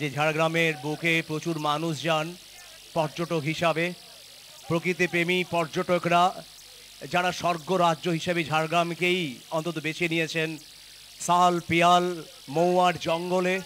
যে ঝাড়গ্রামের বুকে প্রচুর মানুষ যান পর্যটক হিসাবে, প্রকৃতিপ্রেমী পর্যটকরা যারা স্বর্গ রাজ্য হিসেবে ঝাড়গ্রামকেই অন্তত বেছে নিয়েছেন। শাল, পিয়াল, মৌয়ার জঙ্গলে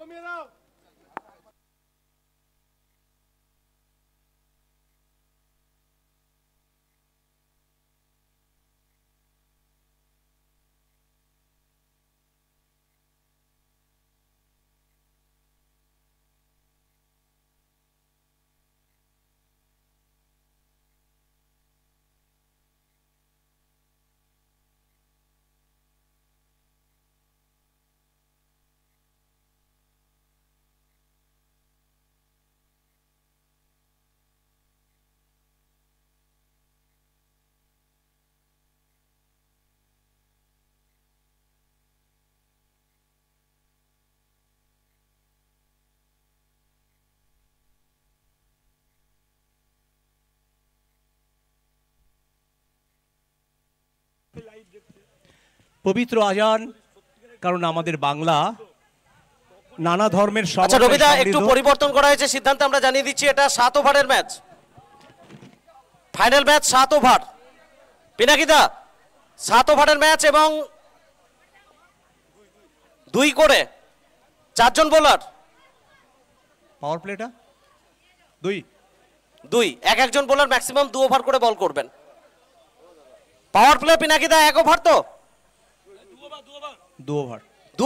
কমিয়ে দাও। পবিত্র আজান, কারণ আমাদের বাংলা নানা ধর্মের। আচ্ছা রবিদা, একটু পরিবর্তন করা হয়েছে সিদ্ধান্ত আমরা জানিয়ে দিচ্ছি। এটা 7 ওভারের ম্যাচ, ফাইনাল ম্যাচ 7 ওভার। পিনাকিদা 7 ওভারের ম্যাচ এবং 2 করে 4 জন বোলার। পাওয়ার প্লেটা 2 এক একজন বোলার ম্যাক্সিমাম 2 ওভার করে বল করবেন। পাওয়ার প্লে পিনাকিদা 1 ওভার তো 2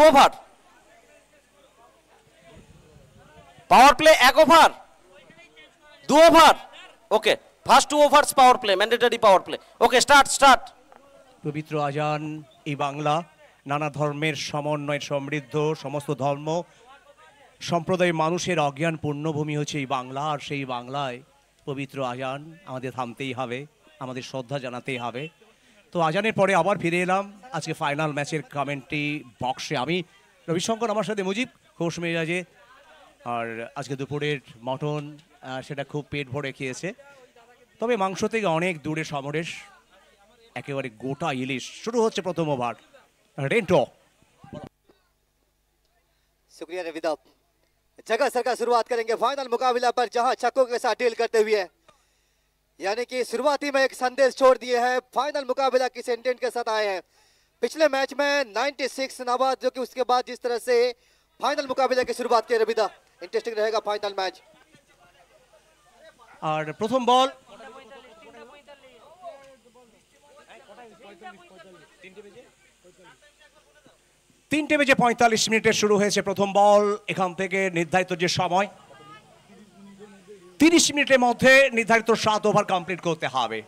over. Power play 1 over 2 over. Okay, first 2 overs power play, mandatory power play. Okay, start. পবিত্র আজান, এই বাংলা নানা ধর্মের সমন্বয়ে সমৃদ্ধ, সমস্ত ধর্ম সম্প্রদায়ের মানুষের অজ্ঞান পূর্ণভূমি হচ্ছে এই বাংলা। আর সেই বাংলায় পবিত্র আজান আমাদের থামতেই হবে, আমাদের শ্রদ্ধা জানাতেই হবে। তো আজানের পরে আবার ফিরে এলাম আজকে ফাইনাল ম্যাচের কমেন্ট্রি বক্সে। আমি রবিশঙ্কর, আমার সাথে মুজিব, খোশ মেজাজে। আর আজকে দুপুরের মটন সেটা খুব পেট ভরে খেয়েছে। তবে মাংস থেকে অনেক দূরে সমরেশ, একেবারে গোটা ইলিশ। শুরু হচ্ছে প্রথম ওভার। रेंटो। शुक्रिया रविदा। जगह सर का शुरुआत करेंगे फाइनल मुकाबला पर, जहां छक्कों के साथ डील करते हुए, यानी कि शुरुआती में एक संदेश छोड़ दिए हैं। फाइनल मुकाबला किस इंटेंट के साथ आए हैं। पिछले मैच में 96 नाबाद, जो कि उसके बाद जिस तरह से फाइनल मुकाबले की शुरुआत की रविदा, इंटरेस्टिंग रहेगा फाइनल मैच। और प्रथम बॉल 3:45 মিনিটে শুরু হয়েছে প্রথম বল। এখান থেকে নির্ধারিত যে সময় 30 মিনিটের মধ্যে নির্ধারিত 7 ওভার কমপ্লিট করতে হবে,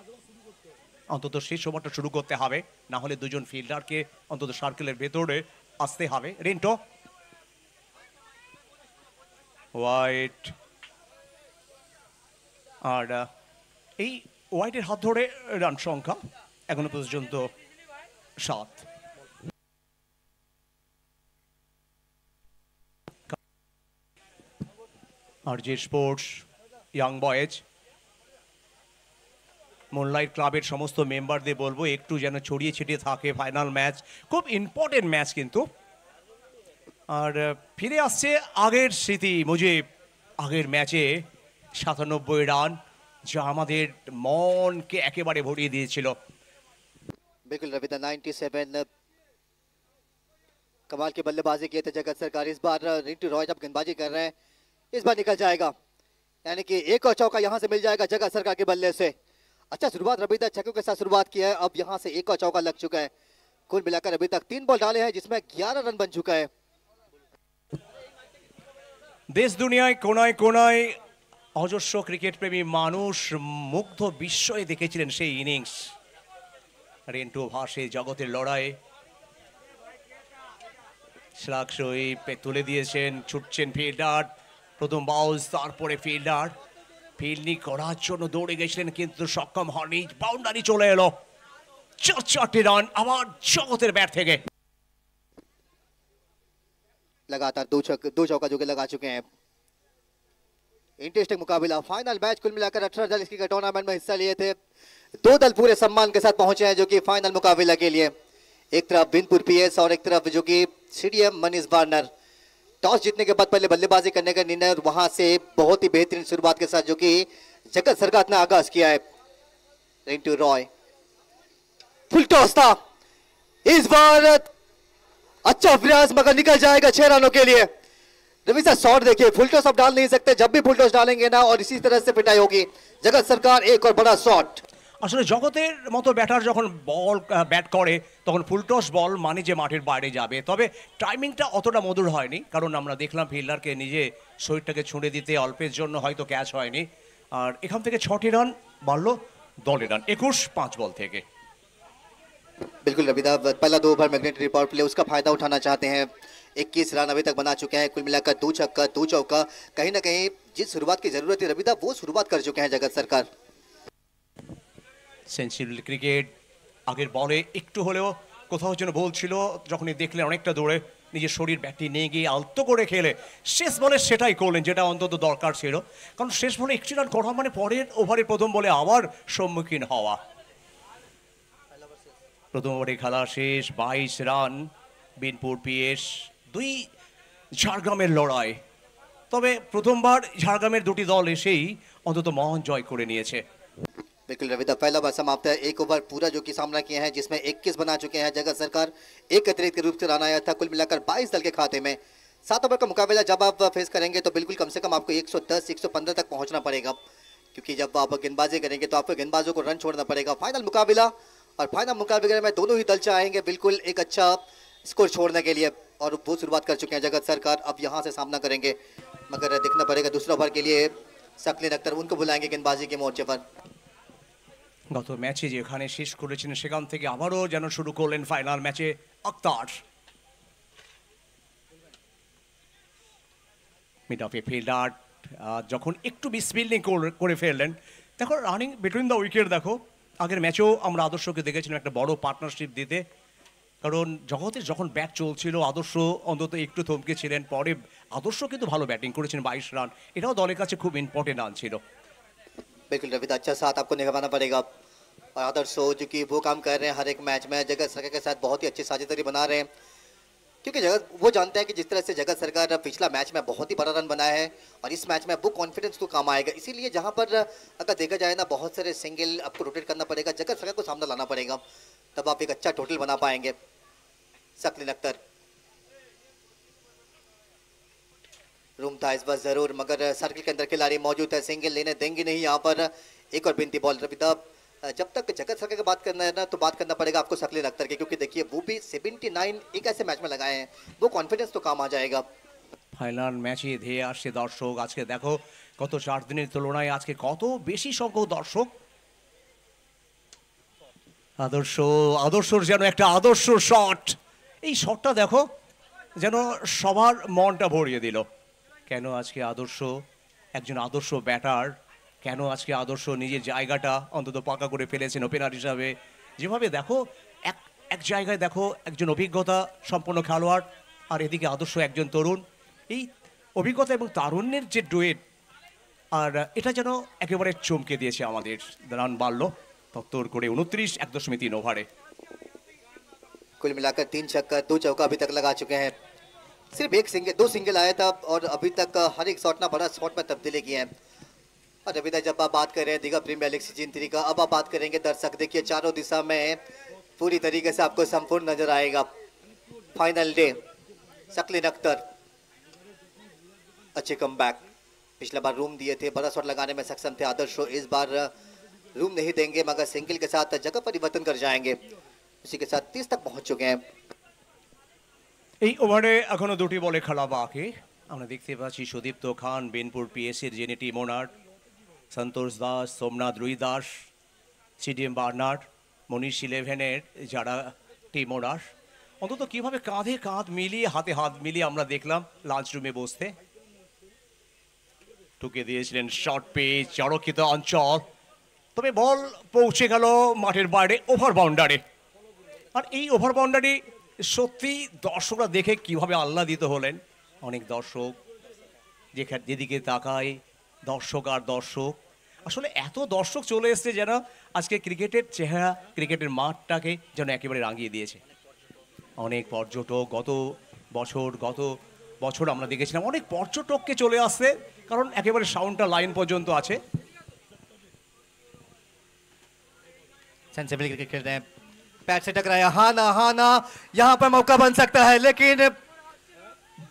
অন্তত শেষ ওভারটা শুরু করতে হবে। না হলে দুজন ফিল্ডারকে অন্তত সার্কেলের ভেতরে আসতে হবে। রেন্টো ওয়াইড, আর এই ওয়াইডের হাত ধরে রান সংখ্যা এখনো পর্যন্ত 7। আর যে স্পোর্টস ইয়াং বয়েজ মুনলাইট ক্লাবের সমস্ত মেম্বারদের বলবো একটু যেন ছড়িয়ে ছিটিয়ে থাকে, ফাইনাল ম্যাচ খুব ইম্পর্টেন্ট ম্যাচ কিন্তু। আর ফিরে আসছে আগের স্মৃতি মুজিব, আগের ম্যাচে 97 রান যা আমাদের মনকে একেবারে ভরিয়ে দিয়েছিল। बिल्कुल रविदा 97 कमाल की बल्लेबाजी किए थे जगत सरकार। इस बार रिंटू रॉय जब गेंदबाजी कर रहे हैं इस बार निकल जाएगा, यानी कि एक और चौका यहां से मिल जाएगा जगत सरकार के बल्ले से। अच्छा शुरुआत रविदा छक्कों के साथ शुरुआत की है, अब यहां से एक और चौका लग चुका है। कुल मिलाकर अभी तक 3 बॉल डाले हैं जिसमें 11 रन बन चुका है। দেশ দুনিয়ায় কোনায় কোনায় অজস্র ক্রিকেট প্রেমী মানুষ মুগ্ধ বিস্ময়ে দেখেছিলেন সেই ইনিংস। রেন্টু ভাসে জগতের লড়াই, শ্লাঘসই তুলে দিয়েছেন, ছুটছেন ফিল্ডার, প্রথম বাউন্স তারপরে ফিল্ডার ফিল্ডিং করার জন্য দৌড়ে গেছিলেন কিন্তু সক্ষম হননি, বাউন্ডারি চলে এলো। 4 রান আবার জগতের ব্যাট থেকে। लगातार दो चौका जो कि लगा चुके हैं। इंटरेस्टिंग मुकाबला, फाइनल मैच कुल मिलाकर 18 दल इसकी टूर्नामेंट में हिस्सा लिए थे। 2 दल पूरे सम्मान के साथ पहुंचे हैं जो कि फाइनल मुकाबला के लिए। एक तरफ बिनपुर पीएस और एक तरफ जो कि सीडीएम मनीष बार्नर। टॉस जीतने के बाद पहले बल्लेबाजी करने का निर्णय और वहां से बहुत ही बेहतरीन शुरुआत के साथ जो कि जगत सरकार ने आगाज किया है। रिंटू रॉय, फुल टॉस था इस बार, अच्छा प्रयास मगर निकल जाएगा 6 रनों के लिए। रवि सर शॉट देखिए, फुल टॉस अब डाल नहीं सकते, जब भी फुल टॉस डालेंगे ना और इसी तरह से पिटाई होगी। जगत सरकार एक और बड़ा शॉट। আসলে জগতের মতো ব্যাটার যখন বল ব্যাট করে তখন ফুলটস বল মানে যে মাঠের বাইরে যাবে, তবে টাইমিংটা অতটা মধুর হয়নি, কারণ আমরা দেখলাম ফিল্ডারকে নিজে শরীরটাকে ছুঁড়ে দিতে অল্পের জন্য হয়তো ক্যাচ হয়নি। আর এখান থেকে 6টি রান বাড়লো দলের রান 21 বল থেকে। बिल्कुल रविदा, पहला 2 ओवर मैग्नेटरी पावर प्ले उसका फायदा उठाना चाहते हैं। 21 रन अभी तक बना चुके हैं, कुल मिलाकर 2 छक्का 2 चौका। कहीं ना कहीं जिस शुरुआत की जरूरत है रविदा वो शुरुआत कर चुके हैं जगत सरकार। সেন্সিবল ক্রিকেট, আগের বলে একটু হলেও কোথাও যেন বলছিল, যখনই দেখলেন অনেকটা দৌড়ে নিজের শরীর ব্যাটটি নিয়ে গিয়ে আলতো করে খেলে শেষ বলে সেটাই করলেন যেটা অন্তত দরকার ছিল, কারণ শেষ বলে 1টি রান করা মানে পরের ওভারের প্রথম বলে আবার সম্মুখীন হওয়া। প্রথম ওভারে খেলা শেষ, 22 রান। বিনপুর পিএস 2 ঝাড়গ্রামের লড়াই, তবে প্রথমবার ঝাড়গ্রামের 2টি দল এসেই অন্তত মহান জয় করে নিয়েছে। बिल्कुल रविदा, पहला ओवर समाप्त है। 1 ओवर पूरा जो कि सामना किए हैं जिसमें 21 बना चुके हैं जगत सरकार। एक अतिरिक्त के रूप से रन आया था, कुल मिलाकर 22 दल के खाते में। 7 ओवर का मुकाबला जब आप फेस करेंगे तो बिल्कुल कम से कम आपको 110-115 तक पहुंचना पड़ेगा, क्योंकि जब आप गेंदबाजी करेंगे तो आपको गेंदबाजों को रन छोड़ना पड़ेगा। फाइनल मुकाबला, और फाइनल मुकाबले में दोनों ही दल चाहेंगे बिल्कुल एक अच्छा स्कोर छोड़ने के लिए, और वो शुरुआत कर चुके हैं जगत सरकार। अब यहाँ से सामना करेंगे, मगर देखना पड़ेगा दूसरा ओवर के लिए सकलीन अख्तर, उनको बुलाएंगे गेंदबाजी के मोर्चे पर। গত ম্যাচে যেখানে শেষ করেছিলেন সেখান থেকে আবারও যেন শুরু করলেন ফাইনাল ম্যাচে আক্তার। মিড অফে ফিল্ডার যখন একটু মিসফিল্ডিং করে ফেললেন, দেখো রানিং বিটুইন দ্য উইকেট, দেখো আগের ম্যাচেও আমরা আদর্শকে দেখেছিলাম একটা বড় পার্টনারশিপ দিতে, কারণ জগতের যখন ব্যাট চলছিল আদর্শ অন্তত একটু থমকে ছিলেন, পরে আদর্শ কিন্তু ভালো ব্যাটিং করেছেন 22 রান, এটাও দলের কাছে খুব ইম্পর্টেন্ট রান ছিল। बिल्कुल रविदा, अच्छा साथ आपको निभाना पड़ेगा, और आदर्श जो कि वो काम कर रहे हैं हर एक मैच में जगत सरकार के साथ बहुत ही अच्छी साझेदारी बना रहे हैं, क्योंकि जगत वो जानते हैं कि जिस तरह से जगत सरकार पिछला मैच में बहुत ही बड़ा रन बनाया है और इस मैच में वो कॉन्फिडेंस तो काम आएगा। इसीलिए जहां पर अगर देखा जाए ना बहुत सारे सिंगल आपको रोटेट करना पड़ेगा, जगत सरकार को सामने लाना पड़ेगा, तब आप एक अच्छा टोटल बना पाएंगे। सकलीन अख्तर, रूम था इस बार जरूर, मगर सर्किल के अंदर खिलाड़ी मौजूद है, सिंगल लेने देंगे नहीं यहाँ पर। एक और बिनती बॉल रविदा, जब तक जगत सरकार की बात करना है ना तो बात करना पड़ेगा आपको सकलीन अख्तर की, क्योंकि देखिए वो भी 79 एक ऐसे मैच में लगाए हैं, वो कॉन्फिडेंस तो काम आ जाएगा। ফাইনাল ম্যাচে ধেয়ে আসছে দর্শক, আজকে দেখো গত 4 দিনের তুলনায় আজকে কত বেশি সংখ্যক দর্শক। আদর্শর যেন একটা আদর্শ শট, এই শটটা দেখো যেন সবার মনটা ভরিয়ে দিল। কেন আজকে আদর্শ একজন আদর্শ ব্যাটার, কেন আজকে আদর্শ নিজের জায়গাটা অন্তত পাকা করে ফেলেছেন ওপেনার হিসাবে। যেভাবে দেখো এক জায়গায় দেখো একজন অভিজ্ঞতা সম্পন্ন খেলোয়াড়, আর এদিকে আদর্শ একজন তরুণ, এই অভিজ্ঞতা এবং তারুণ্যের যে ডুয়েট আর এটা যেন একেবারে চমকে দিয়েছে আমাদের। রান বাড়ল তত্তর করে 29 1.3 ওভারে। कुल मिलाकर 3 छक्का 2 चौका अभी तक लगा चुके हैं। सिर्फ एक सिंगल 2 सिंगल आया था और अभी तक हर एक शॉट ना बड़ा शॉट में तब्दीली की है। और अभी तक जब आप बात कर रहे हैं दीघा प्रीमियर लीग सीजन 3 का, अब आप बात करेंगे दर्शक, देखिए चारों दिशा में पूरी तरीके से आपको संपूर्ण नजर आएगा। फाइनल डे, शक्लिन अख्तर अच्छे कमबैक, पिछले बार रूम दिए थे, बड़ा शॉट लगाने में सक्षम थे आदर्श। इस बार रूम नहीं देंगे मगर सिंगल के साथ जगह परिवर्तन कर जाएंगे। उसी के साथ 30 तक पहुंच चुके हैं। এই ওভারে এখনো দুটি বলে খেলা বাকি। আমরা দেখতে পাচ্ছি সুদীপ্ত খান বিনপুর পিএসির যিনি টিম ওনার, সন্তোষ দাস, সোমনাথ রুই দাস, সিডিএম বার্নার্ড, মনীষ 11-এর যারা টিম ওনার, অন্তত কিভাবে কাঁধে কাঁধ মিলিয়ে হাতে হাত মিলিয়ে আমরা দেখলাম লাঞ্চ রুমে বসতে। ঠুকে দিয়েছিলেন শর্ট পিচ, চড়কিত অঞ্চল, তবে বল পৌঁছে গেল মাঠের বাইরে ওভার বাউন্ডারি। আর এই ওভার বাউন্ডারি সত্যি দর্শকরা দেখে কিভাবে আহ্লাদিত হলেন। অনেক দর্শক যেদিকে তাকায় দর্শক আর দর্শক, আসলে এত দর্শক চলে এসছে যেন আজকে ক্রিকেটের চেহারা, ক্রিকেটের মাঠটাকে যেন একেবারে রাঙিয়ে দিয়েছে। অনেক পর্যটক গত বছর আমরা দেখেছিলাম অনেক পর্যটককে চলে আসছে, কারণ একেবারে সাউন্ডটা লাইন পর্যন্ত আছে। सेंसिबल क्रिकेट खेल रहे हैं, पैर से टकराया, हाँ ना यहाँ पर मौका बन सकता है लेकिन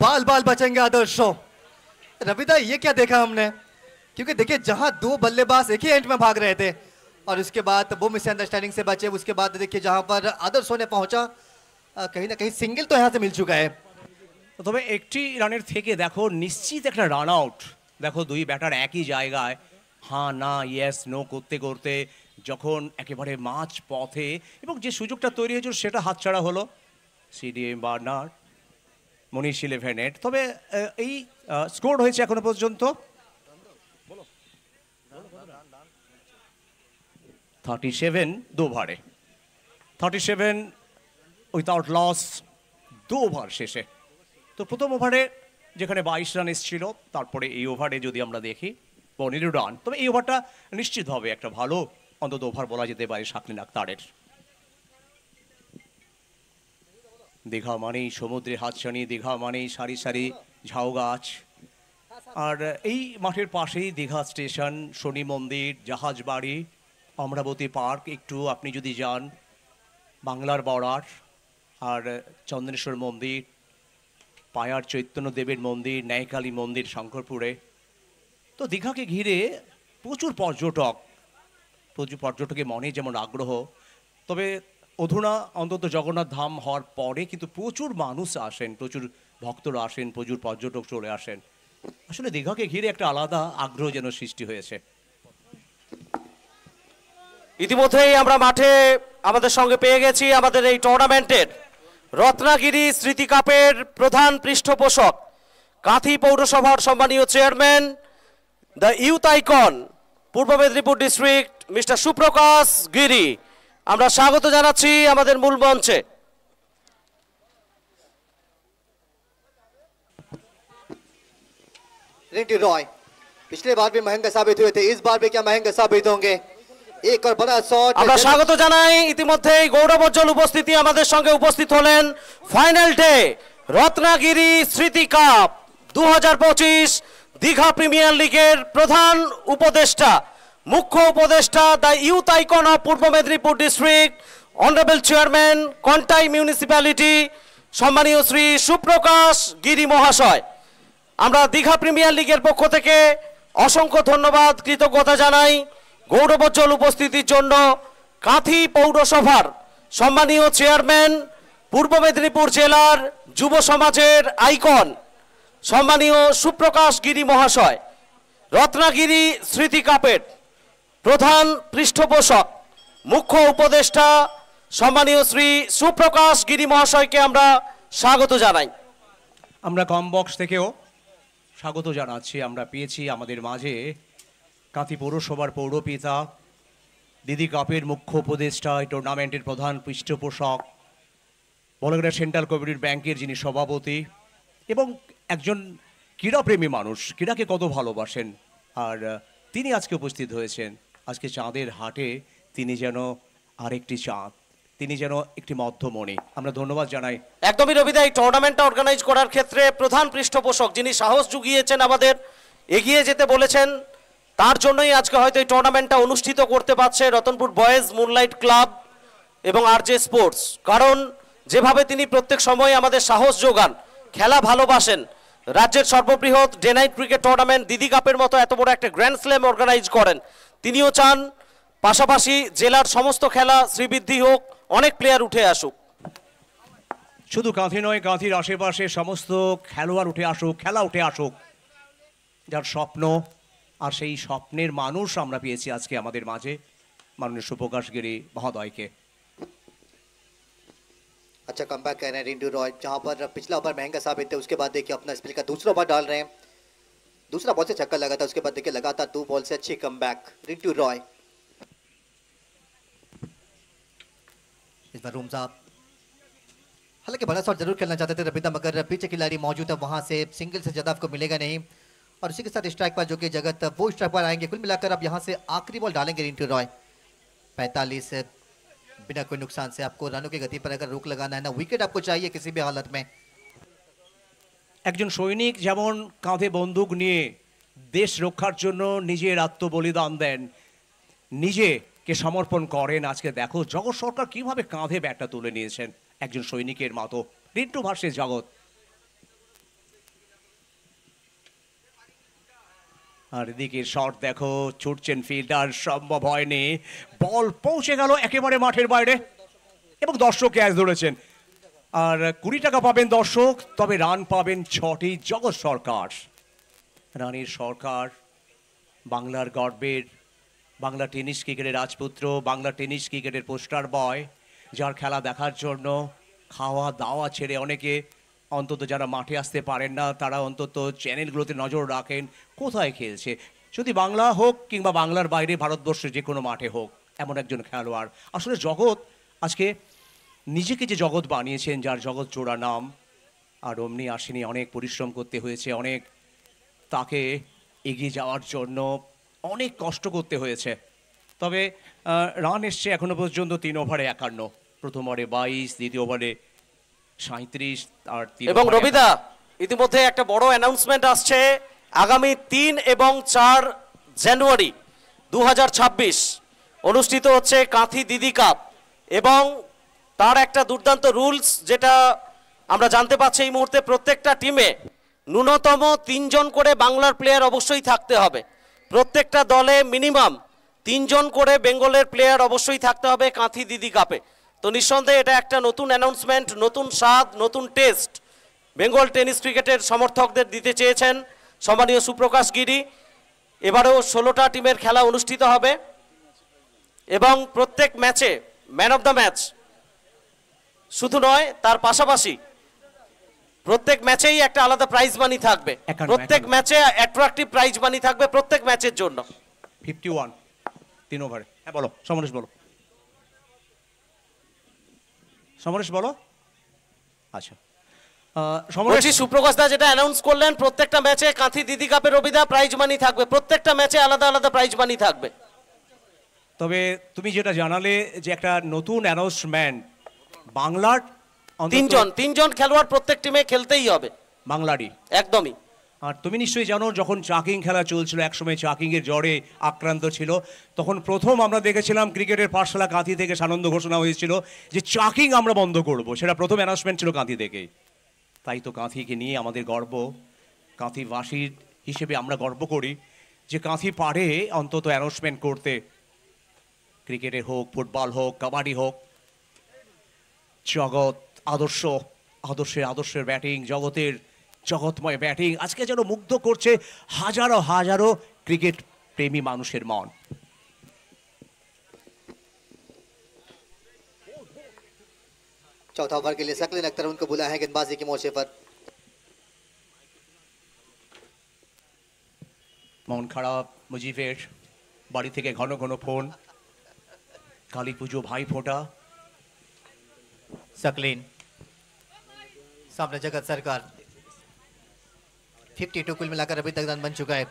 बाल बचेंगे आदर्शों। रविदा ये क्या देखा हमने, क्योंकि देखिए जहां 2 बल्लेबाज एक ही एंड में भाग रहे थे और उसके बाद वो मिसअंडरस्टैंडिंग से बचे। उसके बाद देखिए जहां पर आदर्शों ने पहुंचा, कहीं ना कहीं सिंगल तो यहां से मिल चुका है। তবে একটি রানের থেকে দেখো নিশ্চিত একটা রান আউট। দেখো দুই ব্যাটার একই জায়গায় হ্যাঁ না ইয়েস নো করতে করতে যখন একেবারে মাঝ পথে, এবং যে সুযোগটা তৈরি হয়েছিল সেটা হাতছাড়া হলো। সিডিএম বার্নার্ড, মনীষ 11-এর। তবে এই স্কোর হয়েছে এখনো পর্যন্ত 37 2 ওভারে, 37 উইথাউট লস 2 ওভার শেষে। তো প্রথম ওভারে যেখানে 22 রান এসেছিল, তারপরে এই ওভারে যদি আমরা দেখি 15 রান। তবে এই ওভারটা নিশ্চিত হবে একটা ভালো অন্তত ওভার বলা যেতে পারে শাকলিন আক্তারের। দীঘা মানেই সমুদ্রের হাতছানি, দীঘা মানেই সারি সারি ঝাউ গাছ, আর এই মাঠের পাশেই দীঘা স্টেশন, শনি মন্দির, জাহাজ বাড়ি, অমরাবতী পার্ক। একটু আপনি যদি যান বাংলার বর্ডার আর চন্দ্রেশ্বর মন্দির, পায়ার চৈতন্যদেবের মন্দির, ন্যায়কালী মন্দির শঙ্করপুরে। তো দীঘাকে ঘিরে প্রচুর পর্যটকের মনে যেমন আগ্রহ, তবে অধুনা অন্তত জগন্নাথ ধাম হওয়ার পরে কিন্তু প্রচুর মানুষ আসেন, প্রচুর ভক্তরা আসেন, প্রচুর পর্যটক চলে আসেন। আসলে দীঘাকে ঘিরে একটা আলাদা আগ্রহ যেন সৃষ্টি হয়েছে। ইতিমধ্যেই আমরা মাঠে আমাদের সঙ্গে পেয়ে গেছি আমাদের এই টুর্নামেন্টের রত্নাগিরি স্মৃতি কাপের প্রধান পৃষ্ঠপোষক, কাঁথি পৌরসভার সম্মানীয় chairman, the youth icon Purba Medinipur district mister Suprakash গিরি। আমরা স্বাগত জানাচ্ছি আমাদের মূল মঞ্চে। रिंटी रॉय पिछले बार भी महंगा साबित हुए थे, इस बार भी क्या महंगा साबित होंगे? एक और बड़ा शॉट। আমরা স্বাগত জানাই ইতিমধ্যেই গৌরবোজ্জ্বল উপস্থিতি আমাদের সঙ্গে উপস্থিত হলেন ফাইনাল ডে রত্নাগিরি স্মৃতি কাপ 2025 দীঘা প্রিমিয়ার লিগের প্রধান উপদেষ্টা, মুখ্য উপদেষ্টা, the youth icon of Purba Medinipur district, honourable chairman Contai municipality, সম্মানীয় শ্রী সুপ্রকাশ গিরি মহাশয়। আমরা দীঘা প্রিমিয়ার লিগের পক্ষ থেকে অসংখ্য ধন্যবাদ, কৃতজ্ঞতা জানাই গৌরবোজ্জ্বল উপস্থিতির জন্য। কাঁথি পৌরসভার সম্মানীয় চেয়ারম্যান, পূর্ব মেদিনীপুর জেলার যুব সমাজের আইকন, সম্মানীয় সুপ্রকাশ গিরি মহাশয়, রত্নাগিরি স্মৃতি কাপের প্রধান পৃষ্ঠপোষক, মুখ্য উপদেষ্টা, সম্মানীয় শ্রী সুপ্রকাশ গিরি মহাশয়কে আমরা স্বাগত জানাই। আমরা কম বক্স থেকেও স্বাগত জানাচ্ছি। আমরা পেয়েছি আমাদের মাঝে কাঁথি পৌরসভার পৌরপিতা, দিদি কাপের মুখ্য উপদেষ্টা, এই টুর্নামেন্টের প্রধান পৃষ্ঠপোষক, বলগড়া সেন্ট্রাল কোঅপারেটিভ ব্যাংকের যিনি সভাপতি এবং একজন ক্রীড়াপ্রেমী মানুষ, ক্রীড়াকে কত ভালোবাসেন আর তিনি আজকে উপস্থিত হয়েছেন। আজকে চাঁদের হাটে তিনি যেন আরেকটি চাঁদ, তিনি যেন একটি মধ্যমণি। আমরা ধন্যবাদ জানাই। একদমই রবিদা, এই টুর্নামেন্টটা অর্গানাইজ করার ক্ষেত্রে প্রধান পৃষ্ঠপোষক যিনি সাহস জুগিয়েছেন, আমাদের এগিয়ে যেতে বলেছেন, তার জন্যই আজকে হয়তো এই টুর্নামেন্টটা অনুষ্ঠিত করতে পারছে রতনপুর বয়েজ মুনলাইট ক্লাব এবং আরজে স্পোর্টস। কারণ যেভাবে তিনি প্রত্যেক সময় আমাদের সাহস যোগান, খেলা ভালোবাসেন, রাজ্যের সর্ববৃহৎ ডে নাইট ক্রিকেট টুর্নামেন্ট দিদি কাপের মতো এত বড় একটা গ্র্যান্ড স্ল্যাম অর্গানাইজ করেন, তিনিও চান পাশাপাশি জেলার সমস্ত খেলা শ্রীবৃদ্ধি হোক, অনেক প্লেয়ার উঠে আসুক। শুধু কাঁথি নয়, কাঁথির আশেপাশে সমস্ত খেলোয়াড় উঠে আসুক, খেলা উঠে আসুক, যার স্বপ্ন। আর সেই স্বপ্নের মানুষ আমরা পেয়েছি আজকে আমাদের মাঝে, মাননীয় সুপ্রকাশ গিরি মহোদয়কে। अच्छा कमबैक कर रहे हैं रिंटू रॉय, जहां पर पिछला ओवर महंगा साबित है। उसके बाद देखिए अपना स्पिन का दूसरा ओवर डाल रहे हैं, दूसरा बॉल से छक्का लगा था, उसके बाद देखिए लगातार 2 बॉल से अच्छी कमबैक रिंटू रॉय। इस बार रूम साहब हालांकि बड़ा शॉट जरूर खेलना चाहते थे रबिता, मगर पीछे खिलाड़ी मौजूद है, वहां से सिंगल से ज्यादा आपको मिलेगा नहीं। और उसी के साथ स्ट्राइक पर जो कि जगत वो स्ट्राइक पर आएंगे। कुल मिलाकर अब यहाँ से आखिरी बॉल डालेंगे रिंटू रॉय। 45 बिना कोई नुकसान से आपको रनों की गति पर अगर रोक लगाना है ना, विकेट आपको चाहिए किसी भी हालत में। একজন সৈনিক যেমন কাঁধে বন্দুক নিয়ে দেশ রক্ষার জন্য নিজের আত্মবলিদান দেন, নিজেকে সমর্পণ করেন, আজকে দেখো জগৎ সরকার কিভাবে কাঁধে ব্যাটটা তুলে নিয়েছেন একজন সৈনিকের মতো। রিন্টু ভার্সেস জগৎ। আর এদিকে শট দেখো, ছুটছেন ফিল্ডার, সম্ভব হয়নি, বল পৌঁছে গেল একেবারে মাঠের বাইরে এবং দর্শক ক্যাচ ধরেছেন। আর 20 টাকা পাবেন দর্শক, তবে রান পাবেন 6টি। জগৎ সরকার, রানীর সরকার, বাংলার গর্বের, বাংলা টেনিস ক্রিকেটের রাজপুত্র, বাংলা টেনিস ক্রিকেটের পোস্টার বয়, যার খেলা দেখার জন্য খাওয়া দাওয়া ছেড়ে অনেকে অন্তত যারা মাঠে আসতে পারেন না, তারা অন্তত চ্যানেলগুলোতে নজর রাখেন কোথায় খেলছে, যদি বাংলা হোক কিংবা বাংলার বাইরে ভারতবর্ষের যে কোনো মাঠে হোক, এমন একজন খেলোয়াড়। আসলে জগৎ আজকে নিজেকে যে জগৎ বানিয়েছেন, যার জগৎ জোড়া নাম, আর অমনি আসেনি, অনেক পরিশ্রম করতে হয়েছে, অনেক তাকে এগিয়ে যাওয়ার জন্য অনেক কষ্ট করতে হয়েছে। তবে রান এসছে এখনো পর্যন্ত 3 ওভারে 51, প্রথম ওভারে 22, দ্বিতীয় ওভারে 37 আর 3। এবং রবিদা, ইতিমধ্যে একটা বড় অ্যানাউন্সমেন্ট আসছে, আগামী 3 এবং 4 জানুয়ারি 2026 অনুষ্ঠিত হচ্ছে কাঁথি দিদি কাপ, এবং তার একটা দুর্দান্ত রুলস যেটা আমরা জানতে পারছি এই মুহূর্তে, প্রত্যেকটা টিমে ন্যূনতম 3 জন করে বাংলার প্লেয়ার অবশ্যই থাকতে হবে, প্রত্যেকটা দলে মিনিমাম 3 জন করে বেঙ্গলের প্লেয়ার অবশ্যই থাকতে হবে কাঁথি দিদি কাপে। তো নিঃসন্দেহে এটা একটা নতুন অ্যানাউন্সমেন্ট, নতুন স্বাদ, নতুন টেস্ট বেঙ্গল টেনিস ক্রিকেটের সমর্থকদের দিতে চেয়েছেন সম্মানীয় সুপ্রকাশ গিরি। এবারেও 16টা টিমের খেলা অনুষ্ঠিত হবে এবং প্রত্যেক ম্যাচে ম্যান অফ দ্য ম্যাচ শুধু নয়, তার পাশাপাশি প্রত্যেক ম্যাচেই একটা আলাদা প্রাইজ মানি থাকবে, প্রত্যেক ম্যাচে অ্যাট্রাকটিভ প্রাইজ মানি থাকবে প্রত্যেক ম্যাচের জন্য। 51 3 ওভারে। হ্যাঁ বলো সমরেশ, বলো সমরেশ, বলো। আচ্ছা সমরেশ, সুপ্রকাশ দা যেটা অ্যানাউন্স করলেন, প্রত্যেকটা ম্যাচে কাঁথি দিদি কাপের রবিদা প্রাইজ মানি থাকবে, প্রত্যেকটা ম্যাচে আলাদা আলাদা প্রাইজ মানি থাকবে। তবে তুমি যেটা জানালে যে একটা নতুন অ্যানাউন্সমেন্ট, বাংলার 3 জন খেলোয়াড় প্রত্যেক টিমে খেলতেই হবে, বাংলারই একদমই। আর তুমি নিশ্চয়ই জানো, যখন চাকিং খেলা চলছিল, একসময় চাকিংয়ের জ্বরে আক্রান্ত ছিল, তখন প্রথম আমরা দেখেছিলাম ক্রিকেটের পাঠশালা কাঁথি থেকে সানন্দ ঘোষণা হয়েছিল যে চাকিং আমরা বন্ধ করব, সেটা প্রথম অ্যানাউন্সমেন্ট ছিল কাঁথি থেকেই। তাই তো কাঁথিকে নিয়ে আমাদের গর্ব, কাঁথিবাসীর হিসেবে আমরা গর্ব করি যে কাঁথি পারে অন্তত অ্যানাউন্সমেন্ট করতে, ক্রিকেটের হোক, ফুটবল হোক, কাবাডি হোক। জগৎ আদর্শের ব্যাটিং, জগতের জগৎময় ব্যাটিং আজকে যেন মুগ্ধ করছে হাজারো হাজারো ক্রিকেট প্রেমী মানুষের মন। चौथा ओवर के लिए सकलिन अख्तर उनको बुलाया है गेंदबाजी के मौके पर। মন খারাপ মুজিবের, বাড়ি থেকে ঘন ঘন ফোন, কালী পুজো, ভাই ফোঁটা। सकलिन सामने जगत सरकार। 52 कुल मिलाकर अभी तक रन बन चुका है।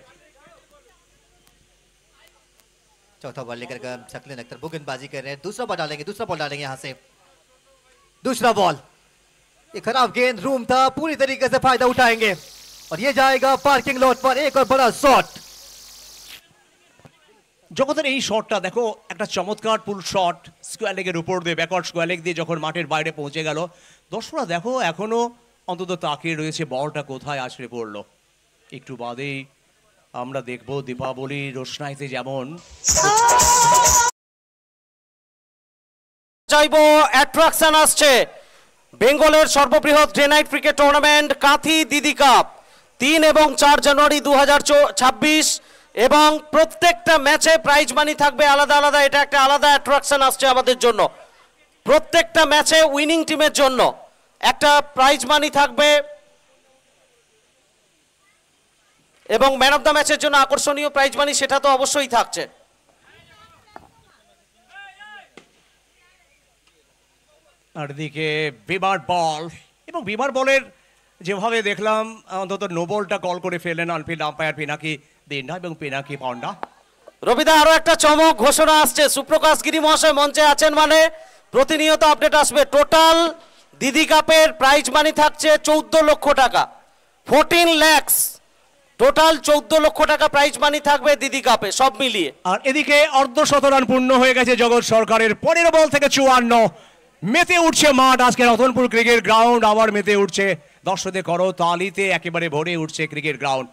चौथा बॉल लेकर सकलिन अख्तर गेंदबाजी कर रहे हैं, दूसरा बॉल डालेंगे यहाँ से। दूसरा बॉल, ये खराब गेंद, रूम था, पूरी तरीके से फायदा उठाएंगे और ये जाएगा पार्किंग लॉट पर। एक और बड़ा शॉट। জগতের এই শটটা দেখো, একটা চমৎকার পুল শট স্কোয়ার লেগের উপর দিয়ে, ব্যাকওয়ার্ড স্কোয়ার লেগ দিয়ে যখন মাঠের বাইরে পৌঁছে গেল, দর্শকরা দেখো এখনো অন্তত তাকিয়ে রয়েছে বলটা কোথায় আছড়ে পড়লো। একটু বাদেই আমরা দেখবো দীপাবলির রোশনাইতে যেমন চাইবো অ্যাট্রাকশন আসছে বেঙ্গলের সর্ববৃহৎ day night cricket tournament Kanthi দিদি কাপ 3 এবং 4 জানুয়ারি 2026 এবং প্রত্যেকটা ম্যাচে প্রাইজ মানি থাকবে আলাদা আলাদা। এটা একটা আলাদা অ্যাট্রাকশন আসছে আমাদের জন্য। প্রত্যেকটা ম্যাচে উইনিং টিমের জন্য একটা প্রাইজ মানি থাকবে এবং ম্যান অফ দ্য ম্যাচের জন্য আকর্ষণীয় প্রাইজ মানি সেটা তো অবশ্যই থাকছে। আর দিকে বিবার বল, এবং বিবার বলের যেভাবে দেখলাম অন্তত নো বলটা কল করে ফেললেন আনফিল্ড আম্পায়ার পিনাকি দিন্ডা এবং পিনাকি পান্ডা। রবিদা আরো একটা চমক ঘোষণা আসছে, সুপ্রকাশ গিরি মহাশয় মঞ্চে আছেন মানে প্রতিনিয়ত আপডেট আসবে। টোটাল দিদি কাপের প্রাইজ মানি থাকছে 14 লক্ষ টাকা, 14 lakhs। টোটাল 14 লক্ষ টাকা প্রাইজ মানি থাকবে দিদি কাপে সব মিলিয়ে। আর এদিকে অর্ধশত রান পূর্ণ হয়ে গেছে জগৎ সরকারের। 15 বল থেকে 54। মেতে উঠছে মাঠ, আজকে রতনপুর ক্রিকেট গ্রাউন্ড আবার মেতে উঠছে দর্শকদের করো তালিতে, একেবারে ভরে উঠছে ক্রিকেट ग्राउंड।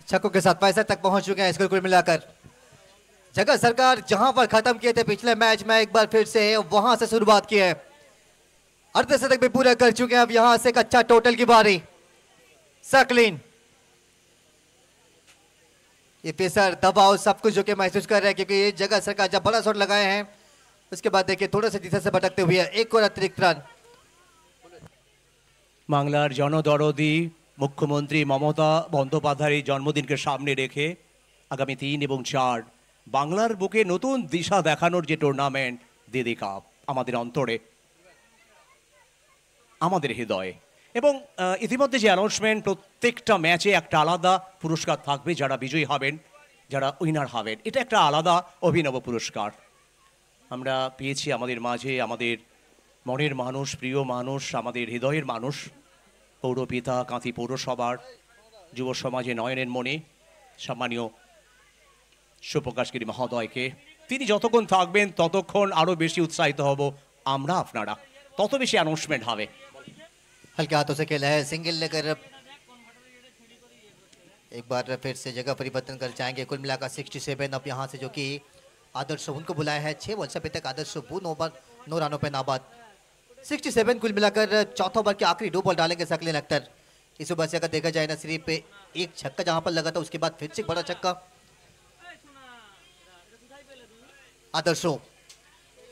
छक्कों के साथ 65 तक पहुंच चुके हैं स्कोर कुल मिलाकर। जगत सरकार जहां पर खत्म किए थे पिछले मैच में, एक बार फिर से वहां से शुरुआत की है। अर्धशतक भी पूरा कर चुके हैं। अब यहां से एक अच्छा टोटल की बारी। सकलिन, ये पेसर दबाव सब कुछ जो कि महसूस कर रहे हैं, क्योंकि ये जगत सरकार जब बड़ा शॉट लगाए हैं उसके बाद देखिए थोड़ा सा दिशा से भटकते हुए एक और अतिरिक्त रन। বাংলার জনদরদি মুখ্যমন্ত্রী মমতা বন্দ্যোপাধ্যায়ের জন্মদিনকে সামনে রেখে আগামী 3 এবং 4 বাংলার বুকে নতুন দিশা দেখানোর যে টুর্নামেন্ট দিদি কাপ আমাদের অন্তরে, আমাদের হৃদয়ে, এবং ইতিমধ্যে যে অ্যানাউন্সমেন্ট, প্রত্যেকটা ম্যাচে একটা আলাদা পুরস্কার থাকবে যারা বিজয়ী হবেন, যারা উইনার হবেন। এটা একটা আলাদা অভিনব পুরস্কার আমরা পেয়েছি আমাদের মাঝে। আমাদের মনের মানুষ, প্রিয় মানুষ, আমাদের হৃদয়ের মানুষ, পৌরপিতা কাঁথি পৌরসভার যুব সমাজে নয়নের মনে সম্মানীয় সুপ্রকাশগিরি মহোদয়কে, তিনি যতক্ষণ থাকবেন ততক্ষণ আরও বেশি উৎসাহিত হব আমরা, আপনারা তত বেশি অ্যানাউন্সমেন্ট হবে। हल्के हाथों से खेला है, सिंगल लेकर एक बार फिर से जगह परिवर्तन कर जाएंगे। कुल मिलाकर 67। अब यहाँ से जो कि आदर्श उनको बुलाया है 6 बॉल से अभी तक आदर्श 9 रनों पे नाबाद। 67 कुल मिलाकर चौथा ओवर के आखिरी 2 बॉल डालेंगे सकलिन अख्तर। इस ओवर से अगर देखा जाए ना, सिर्फ पे एक छक्का जहां पर लगा था, उसके बाद फिर से एक बड़ा छक्का। आदर्शों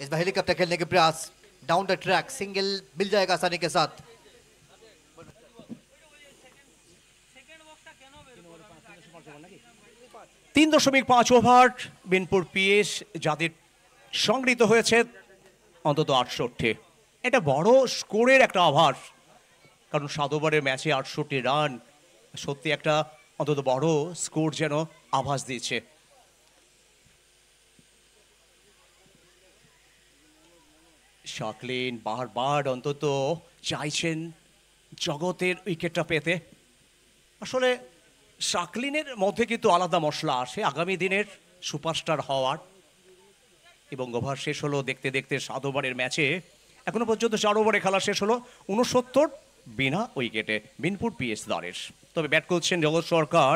इस बार हेलीकॉप्टर खेलने के प्रयास, डाउन द ट्रैक, सिंगल मिल जाएगा आसानी के साथ। তিন 3.5 ওভার বিনপুর পিএস যাদের সংগৃহীত হয়েছে অন্তত 68। এটা বড় স্কোরের একটা আভাস, কারণ 7 ওভারের ম্যাচে 68 রান সত্যি একটা অন্তত বড় স্কোর যেন আভাস দিচ্ছে। সকলিন বারবার অন্তত চাইছেন জগতের উইকেটটা পেতে। আসলে শাকলিনের মধ্যে কিন্তু আলাদা মশলা আসে আগামী দিনের সুপারস্টার হওয়ার। এবং ওভার শেষ হলো দেখতে দেখতে 7 ওভারের ম্যাচে এখনো পর্যন্ত 4 ওভারে খেলা শেষ হলো 69 বিনা উইকেটে বিনপুর পিএস দলের। তবে ব্যাট করছেন জগৎ সরকার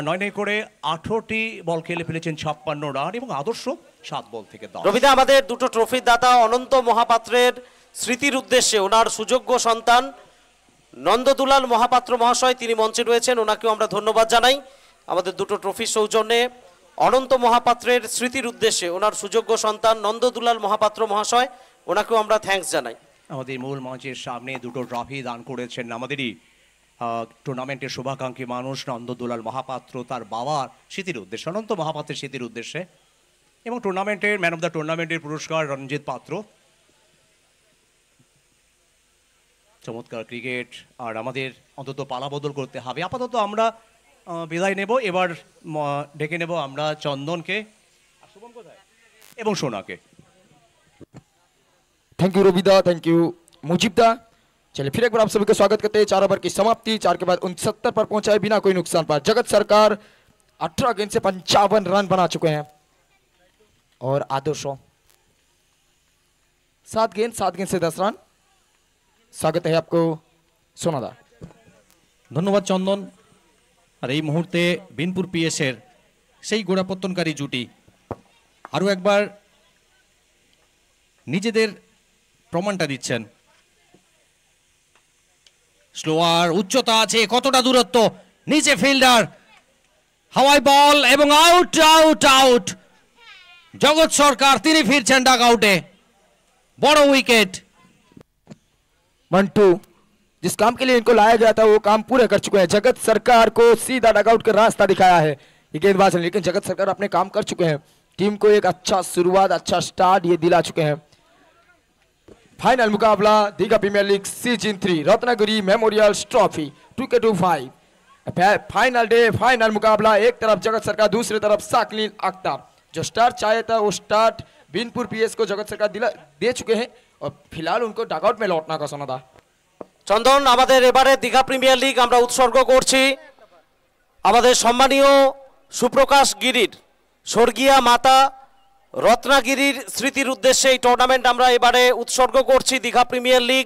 9 করে 18টি বল খেলে ফেলেছেন 56 রান, এবং আদর্শ 7 বল থেকে 10। রবিদা আমাদের দুটো ট্রফির দাতা অনন্ত মহাপাত্রের স্মৃতির উদ্দেশ্যে ওনার সুযোগ্য সন্তান নন্দদুলাল মহাপাত্র মহাশয় তিনি মঞ্চে রয়েছেন, ওনাকেও আমরা ধন্যবাদ জানাই। আমাদের দুটো ট্রফির সৌজন্যে অনন্ত মহাপাত্রের স্মৃতির উদ্দেশ্যে ওনার সুযোগ্য সন্তান নন্দদুলাল মহাপাত্র মহাশয়, ওনাকেও আমরা থ্যাঙ্কস জানাই। আমাদের মূল মঞ্চের সামনে দুটো ট্রফি দান করেছেন আমাদেরই টুর্নামেন্টের শুভাকাঙ্ক্ষী মানুষ নন্দদুলাল মহাপাত্র, তার বাবার স্মৃতির উদ্দেশ্যে, অনন্ত মহাপাত্রের স্মৃতির উদ্দেশ্যে, এবং টুর্নামেন্টের ম্যান অফ দ্য টুর্নামেন্টের পুরস্কার রঞ্জিত পাত্র। চমৎকার ক্রিকেট, আর আমাদের অন্তত পালা বদল করতে হবে। আপাতত আমরা বিদায় নেব, এবার ডেকে নেব আমরা চন্দনকে, এবং সোনাকে। थैंक यू रविदा, थैंक यू मुजीबदा। चलिए फिर एक बार आप सभी का स्वागत करते हैं। 4 ओवर की समाप्ति, 4 के बाद 69 पर पहुंचा है बिना कोई नुकसान पर। जगत सरकार 18 गेंद से 55 रन बना चुके हैं और आदर्शों 7 गेंद से 10 रन। स्वागत है आपको सोनादा। ধন্যবাদ চন্দন। আর এই মুহূর্তে বিনপুর পিএসের সেই গোড়াপত্তনকারী জুটি আরও একবার নিজেদের প্রমাণটা দিচ্ছেন। স্লোয়ার, উচ্চতা আছে, কতটা দূরত্ব, নিচে ফিল্ডার, হাওয়াই বল এবং আউট আউট আউট। জগৎ সরকার তিনি ফিরছেন ডাক আউটে, বড় উইকেট। मंटू जिस काम के लिए इनको लाया गया था वो काम पूरे कर चुके हैं। जगत सरकार को सीधा डगआउट का रास्ता दिखाया है ये गेंदबाज ने, लेकिन जगत सरकार अपने काम कर चुके हैं। टीम को एक अच्छा शुरुआत, अच्छा स्टार्ट ये दिला चुके हैं। फाइनल मुकाबला Digha premier league season 3 Ratnagiri memorial trophy 2K25 final day, final मुकाबला। एक तरफ जगत सरकार, दूसरी तरफ साकलीन अख्तर। जो स्टार्ट चाहे था वो स्टार्ट बिनपुर पीएस को जगत सरकार दे चुके हैं और फिलहाल उनको डगआउट में लौटना का सोना था। চন্দন, আমাদের এবারে দীঘা প্রিমিয়ার লিগ আমরা উৎসর্গ করছি আমাদের সম্মানীয় সুপ্রকাশ গিরির স্বর্গীয়া মাতা রত্নাগিরির স্মৃতির উদ্দেশ্যে এই টুর্নামেন্ট আমরা এবারে উৎসর্গ করছি। Digha premier league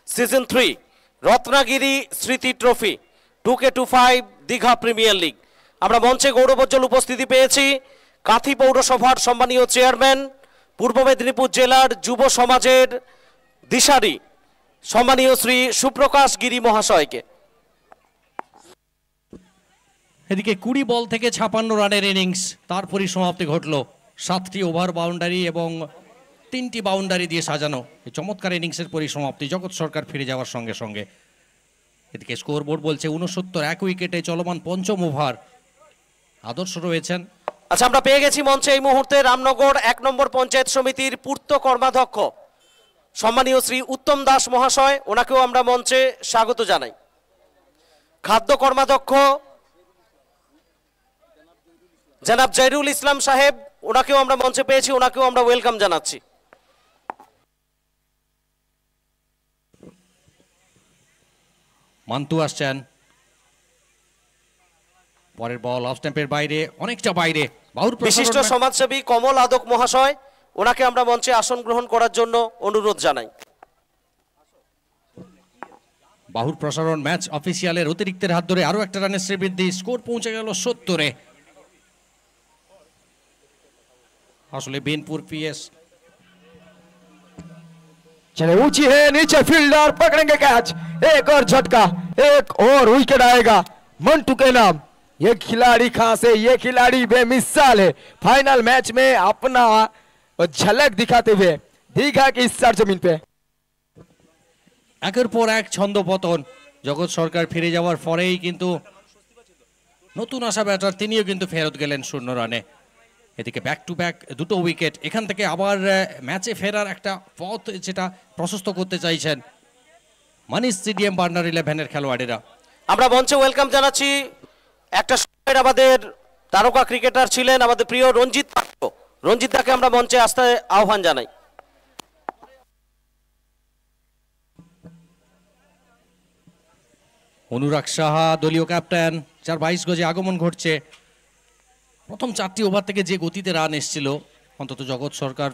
season 3 Ratnagiri স্মৃতি trophy 2K25 Digha premier league. আমরা মঞ্চে গৌরবোজ্জ্বল উপস্থিতি পেয়েছি কাঁথি পৌরসভার সম্মানীয় চেয়ারম্যান, পূর্ব মেদিনীপুর জেলার যুব সমাজের দিশারি সম্মানীয় শ্রী সুপ্রকাশ গিরি মহাশয়কে। এদিকে 20 বল থেকে 56 রানের ইনিংস, তার পরিসমাপ্তি ঘটল 7টি ওভার বাউন্ডারি এবং 3টি বাউন্ডারি দিয়ে সাজানো এই চমৎকার ইনিংসের পরিসমাপ্তি জগৎ সরকার ফিরে যাওয়ার সঙ্গে সঙ্গে। এদিকে স্কোর বোর্ড বলছে 69, 1 উইকেটে চলমান পঞ্চম ওভার। আদর্শ রয়েছেন। আচ্ছা, আমরা পেয়ে গেছি মঞ্চে এই মুহূর্তে রামনগর 1 নম্বর পঞ্চায়েত সমিতির পূর্ত কর্মাধ্যক্ষ সম্মানীয় শ্রী উত্তম দাস মহাশয়, ওনাকেও আমরা মঞ্চে স্বাগত জানাই। খাদ্য কর্মাধ্যক্ষ জনাব জয়রুল ইসলাম সাহেব, ওনাকেও আমরা মঞ্চে পেয়েছি, ওনাকেও আমরা ওয়েলকাম জানাচ্ছি। মান্তু আসছেন, পরের বল অফ স্ট্যাম্পের বাইরে, অনেকটা বাইরে। বিশিষ্ট সমাজসেবী কমল আদক মহাশয়, ওনাকে আমরা মঞ্চে আসন গ্রহণ করার জন্য অনুরোধ জানাই। বাহুর প্রসারণ ম্যাচ অফিসিয়ালের অতিরিক্তের হাত ধরে আরো একটা রানের শ্রীবৃদ্ধি, স্কোর পৌঁছে গেল 70-এ। আসলে বিনপুর পিএস चले ऊंची है, नीचे फील्डर पकड़ेंगे कैच, एक और झटका, एक और विकेट आएगा मंटू के नाम। ये खिलाड़ी खास है, ये खिलाड़ी बेमिसाल है। फाइनल मैच में अपना झलक दिखाते हुए दीघा की सरजमीन पे একের পর এক ছন্দপতন। জগৎ সরকার ফিরে যাওয়ার পরেই কিন্তু নতুন আসা ব্যাটার তিনিও কিন্তু ফেরত গেলেন 0 রানে। এদিকে ব্যাক টু ব্যাক 2টো উইকেট, এখান থেকে আবার ম্যাচে ফেরার একটা পথ যেটা প্রশস্ত করতে চাইছেন মানিস স্টেডিয়াম বার্নার 11-এর খেলোয়াড়েরা। আমরা মঞ্চে ওয়েলকাম জানাচ্ছি একটা সময়ের আমাদের তারকা ক্রিকেটার ছিলেন আমাদের প্রিয় রঞ্জিত পাত্র। রঞ্জিত দাকে আমরা মঞ্চে আসতে আহ্বান জানাই। অনুরাগ সাহা দলীয় ক্যাপ্টেন, যার 22 গজে আগমন ঘটছে। প্রথম 4টি ওভার থেকে যে গতিতে রান এসেছিল, অন্তত জগৎ সরকার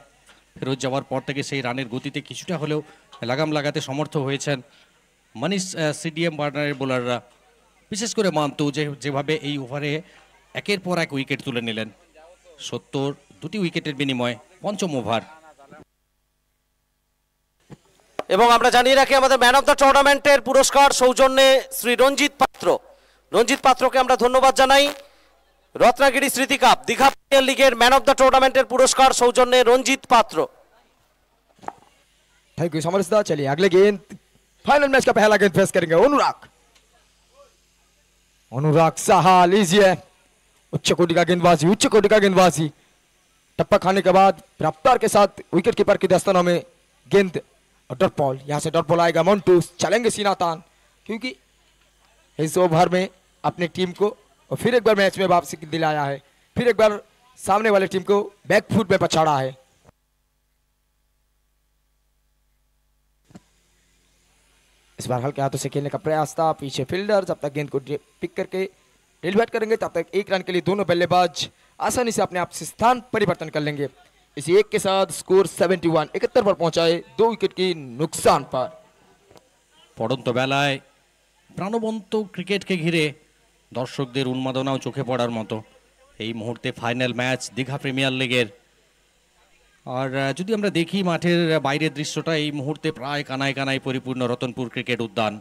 ফেরত যাওয়ার পর থেকে সেই রানের গতিতে কিছুটা হলেও লাগাম লাগাতে সমর্থ হয়েছেন মানিস সিডিএম বার্নারের বোলাররা, বিশেষ করে মান্তু যেভাবে এই ওভারে একের পর এক উইকেট তুলে নিলেন। 70, 2টি উইকেটের বিনিময়ে পঞ্চম ওভার। এবং আমরা জানিয়ে রাখি আমাদের ম্যান অফ দ্য টুর্নামেন্টের পুরস্কার সৌজন্যে শ্রী রঞ্জিত পাত্র। রঞ্জিত পাত্রকে আমরা ধন্যবাদ জানাই। रत्नागिरी स्मृति कप दीघा प्रीमियर लीगर मैन ऑफ द टूर्नामेंटर पुरस्कार सौजन्य रंजीत पात्र। थैंक यू समरसदा। चलिए अगले गेंद, फाइनल मैच का पहला गेंद फेस करेंगे अनुराग साहा। लीजिए उच्च कोटि का गेंदबाजी, टप्पा खाने के बाद रफ्तार के साथ विकेट कीपर की दस्तनों में गेंद और डॉट बॉल। यहां से डॉट बॉल आएगा मंटू, चलेंगे सीना तान, क्योंकि इस ओवर में अपनी टीम को और फिर एक बार मैच में वापसी दिलाया है। फिर एक बार सामने वाले टीम को बैकफुट में पछाड़ा है। इस बार हल्के हाथों से खेलने का प्रयास था, पीछे फील्डर जब तक गेंद को पिक करके डिलीवर करेंगे तब तक एक रन के लिए दोनों बल्लेबाज आसानी से अपने आप से स्थान परिवर्तन कर लेंगे। इसी एक के साथ स्कोर 71 71 पर पहुंचाए 2 विकेट की नुकसान पर। পড়ন্ত বেলায় প্রাণবন্ত ক্রিকেটকে ঘিরে দর্শকদের উন্মাদনাও চোখে পড়ার মতো এই মুহূর্তে ফাইনাল ম্যাচ দীঘা প্রিমিয়ার লিগের। আর যদি আমরা দেখি মাঠের বাইরের দৃশ্যটা, এই মুহূর্তে প্রায় কানায় কানায় পরিপূর্ণ রতনপুর ক্রিকেট উদ্যান।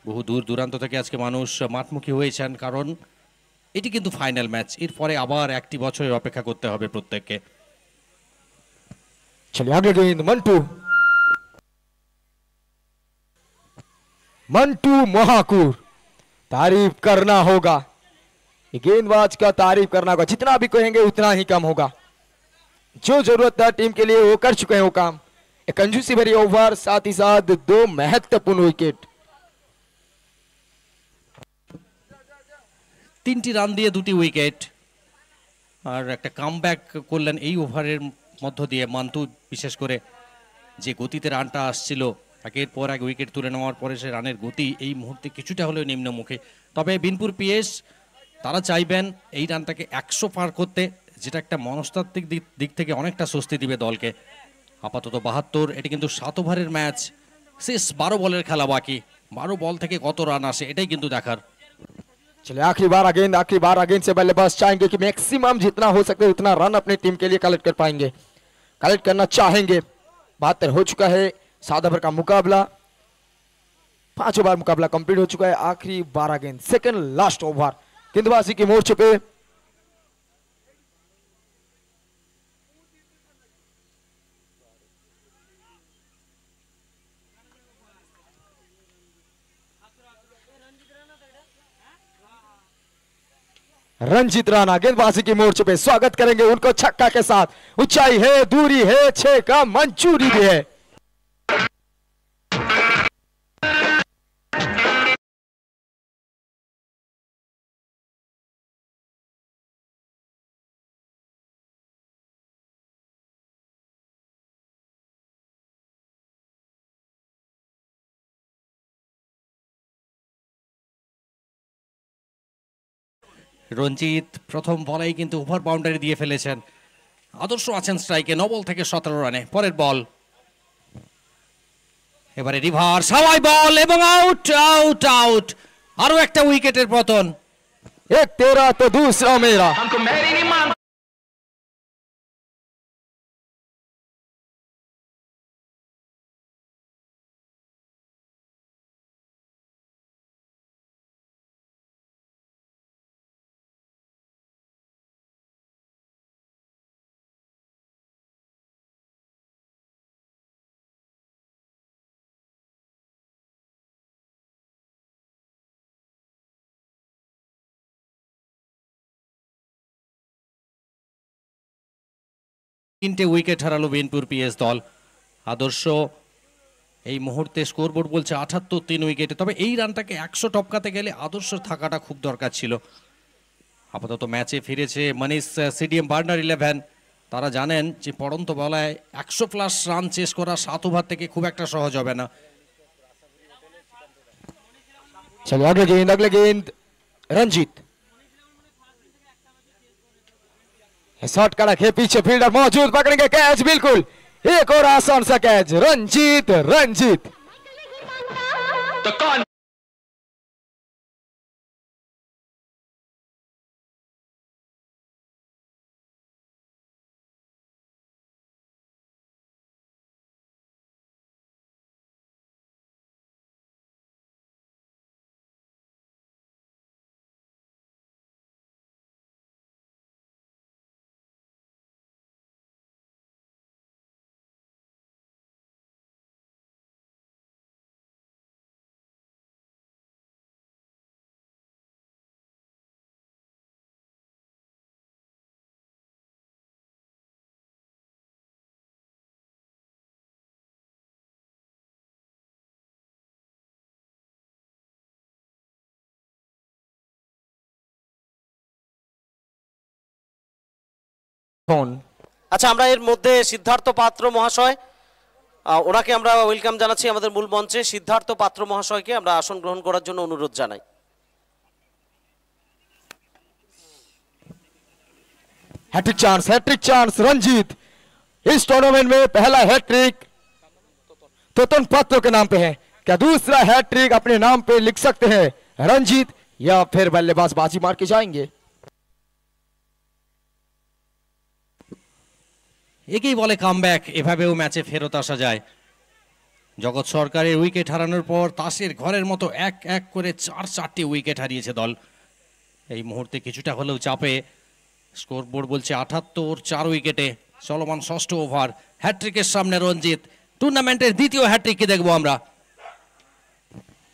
বহু দূর দূরান্ত থেকে আজকে মানুষ মাঠমুখী হয়েছেন, কারণ এটি কিন্তু ফাইনাল ম্যাচ। এরপরে আবার একটি বছরের অপেক্ষা করতে হবে প্রত্যেককে। चलिए आगे गेंद मंटू, मंटू महाकूर, तारीफ करना होगा, ये गेंदबाज का तारीफ करना होगा, जितना भी कहेंगे उतना ही कम होगा। जो जरूरत था टीम के लिए वो कर चुके हैं वो काम। एक कंजूसी भरी ओवर, साथ ही साथ 2 महत्वपूर्ण विकेट। 3টি রান দিয়ে 2টি উইকেট আর একটা কামব্যাক করলেন এই ওভারের মধ্য দিয়ে মান্টু। বিশেষ করে যে গতিতে রানটা আসছিল, একের পর এক উইকেট তুলে নেওয়ার পরে সে রানের গতি এই মুহূর্তে কিছুটা হলেও নিম্নমুখী। তবে বিনপুর পিএস তারা চাইবেন এই রানটাকে 100 পার করতে, যেটা একটা মনস্তাত্ত্বিক দিক থেকে অনেকটা স্বস্তি দিবে দলকে। আপাতত 72, এটি কিন্তু 7 ওভারের ম্যাচ, শেষ 12 বলের খেলা বাকি। 12 বল থেকে কত রান আসে এটাই কিন্তু দেখার। चलिए आखिरी बार गेंद से बल्लेबाज चाहेंगे कि मैक्सिमम जितना हो सके उतना रन अपने टीम के लिए कलेक्ट कर पाएंगे, कलेक्ट करना चाहेंगे। 72 हो चुका है, 7 ओवर का मुकाबला, 5 ओवर मुकाबला कंप्लीट हो चुका है। आखिरी 12 गेंद, सेकंड लास्ट ओवर गेंदबाजी के मोर्चे पे। रंजीत राणा गेंदबाजी की मोर्चे पे स्वागत करेंगे उनको छक्का के साथ। ऊंचाई है, दूरी है, 6 का मंजूरी भी है। রঞ্জিত প্রথম বলেই কিন্তু ওভার বাউন্ডারি দিয়ে ফেলেছেন। আদর্শ আছেন স্ট্রাইকে, 9 বল থেকে 17 রানে। পরের বল, এবারে রিভার্স হাওয়াই বল এবং আউট আউট আউট। আরো একটা উইকেটের পতন। एक तेरा तो दूसरा मेरा। তিনটে উইকেট হারালো বিনপুর পিএস দল। আদর্শ এই মুহূর্তে স্কোরবোর্ড বলছে 78, 3 উইকেটে। তবে এই রানটাকে 100 টপকাতে গেলে আদর্শ থাকাটা খুব দরকার ছিল। আপাতত ম্যাচে ফিরেছে মনীষ সিডিএম বার্নার 11। তারা জানেন যে পড়ন্ত বেলায় 100+ রান চেস করা 7 ওভার থেকে খুব একটা সহজ হবে না। चलिए अगले गेंद रंजीत, शॉट कड़ा है, पीछे फील्डर मौजूद, पकड़ेंगे कैच, बिल्कुल एक और आसान सा कैच। रंजीत कौन আচ্ছা, আমরা এর মধ্যে সিদ্ধার্থ পাত্র মহাশয়, ওনাকে আমরা ওয়েলকাম জানাচ্ছি আমাদের মূল মঞ্চে। সিদ্ধার্থ পাত্র মহাশয়কে আমরা আসন গ্রহণ করার জন্য অনুরোধ জানাই। हैट्रिक चांस रंजीत इस टूर्नामेंट में पहला हैट्रिक तोतन पात्र के नाम पे है। क्या दूसरा हैट्रिक अपने नाम पे लिख सकते हैं रंजीत, या फिर बल्लेबाज बाजी मार के जाएंगे? একেই বলে কামব্যাক, এভাবেও ম্যাচে ফেরত আসা যায়। জগৎ সরকারের উইকেট হারানোর পর তাসের ঘরের মতো এক এক করে চারটি উইকেট হারিয়েছে দল। এই মুহূর্তে কিছুটা হলেও চাপে, স্কোর বোর্ড বলছে 78, 4 উইকেটে চলমান ষষ্ঠ ওভার। হ্যাট্রিকের সামনে রঞ্জিত, টুর্নামেন্টের দ্বিতীয় হ্যাট্রিককে দেখবো আমরা।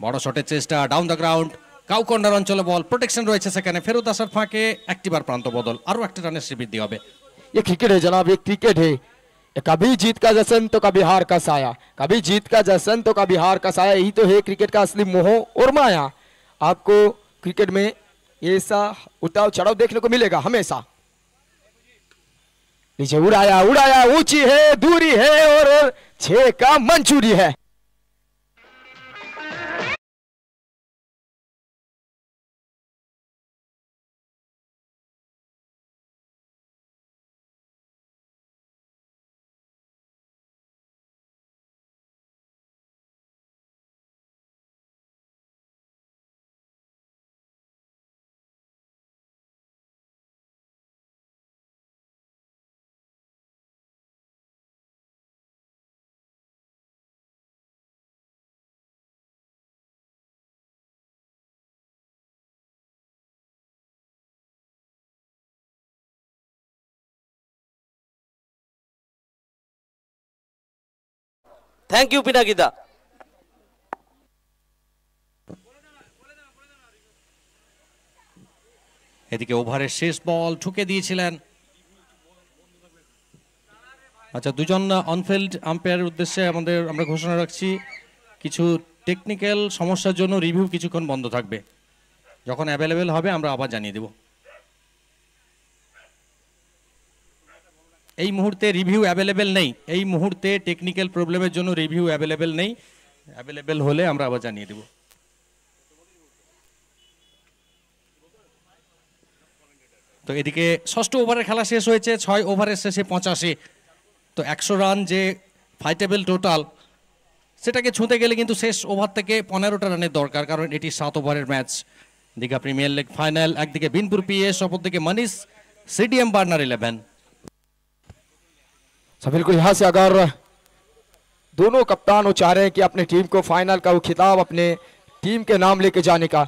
বড় শটের চেষ্টা, ডাউন দ্য গ্রাউন্ড, কাউকন্ডার অঞ্চলে বল, প্রোটেকশন রয়েছে সেখানে। ফেরত আসার ফাঁকে একটিবার প্রান্ত বদল, আরও একটা রানের বৃদ্ধি হবে। ये क्रिकेट है जनाब, ये क्रिकेट है। ये कभी जीत का जश्न तो कभी हार का साया, कभी जीत का जश्न तो कभी हार का साया। यही तो है क्रिकेट का असली मोह और माया। आपको क्रिकेट में ऐसा उतार चढ़ाव देखने को मिलेगा हमेशा। नीचे उड़ाया उड़ाया, ऊंची है, दूरी है और 6 का मंजूरी है। থ্যাংক ইউ পিনাকিদা। এদিকে ওভারের শেষ বল ঠুকে দিয়েছিলেন। আচ্ছা, দুজন অনফিল্ড আম্পায়ারের উদ্দেশ্যে আমরা ঘোষণা রাখছি, কিছু টেকনিক্যাল সমস্যার জন্য রিভিউ কিছুক্ষণ বন্ধ থাকবে। যখন অ্যাভেলেবেল হবে আমরা আবার জানিয়ে দেব। এই মুহূর্তে রিভিউ অ্যাভেলেবেল নেই, এই মুহূর্তে টেকনিক্যাল প্রবলেমের জন্য রিভিউ অ্যাভেলেবেল নেই। অ্যাভেলেবেল হলে আমরা আবার জানিয়ে দেব। তো এদিকে ষষ্ঠ ওভারের খেলা শেষ হয়েছে, 6 ওভারের শেষে 85। তো 100 রান যে ফাইটেবল টোটাল, সেটাকে ছুঁতে গেলে কিন্তু শেষ ওভার থেকে 15টা রানের দরকার, কারণ এটি 7 ওভারের match. Digha premier league final, একদিকে বিনপুর পিএস, অপরদিকে মনীষ সিডিএম বার্নার 11। बिल्कुल यहाँ से अगर दोनों कप्तान वो चाह रहे हैं कि अपने टीम को फाइनल का वो खिताब अपने टीम के नाम लेके जाने का,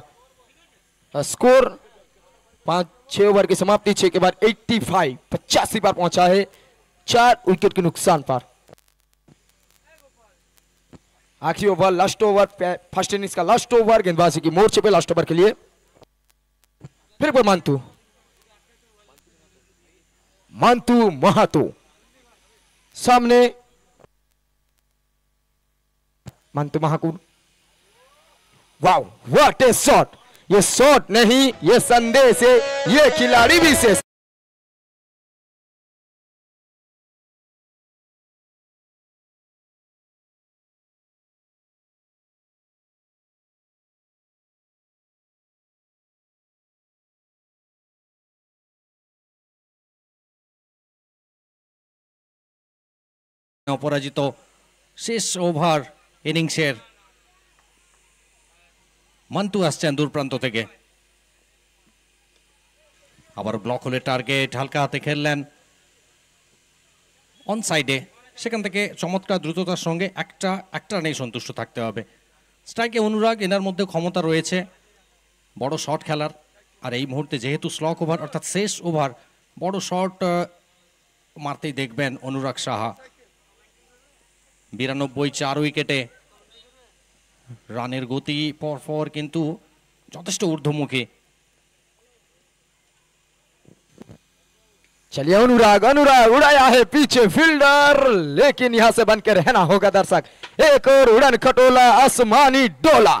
स्कोर 5-6 ओवर की समाप्ति 6 के बाद 85 पर पहुंचा है, 4 विकेट के नुकसान पर। आखिरी over, last over, first innings का लास्ट ओवर, गेंदबाजी की मोर्चे पे लास्ट ओवर के लिए फिर पर मांतू महातो सामने, Mantu Mahakur. Wow, what a shot! ये शॉट नहीं, ये संदेश है, ये खिलाड़ी विशेष। অপরাজিত শেষ ওভার ইনিংসের মান্টু আসছেন দূর প্রান্ত থেকে। আবার ব্লক হলে টার্গেট, হালকা হাতে খেললেন অন সাইডে, সেখান থেকে চমৎকার দ্রুততার সঙ্গে একটা নেই সন্তুষ্ট থাকতে হবে। স্ট্রাইকে অনুরাগ, এনার মধ্যে ক্ষমতা রয়েছে বড় শট খেলার। আর এই মুহূর্তে যেহেতু স্লক ওভার অর্থাৎ শেষ ওভার, বড় শট মারতেই দেখবেন অনুরাগ সাহা। 92, 4 উইকেটে। রানের গতি পরপর কিন্তু যথেষ্ট ঊর্ধ্বমুখী। चलिए अनुराग उड़ाया है पीछे फील्डर, लेकिन यहां से बन के रहना होगा दर्शक। एक और उड़न खटोला, आसमानी डोला।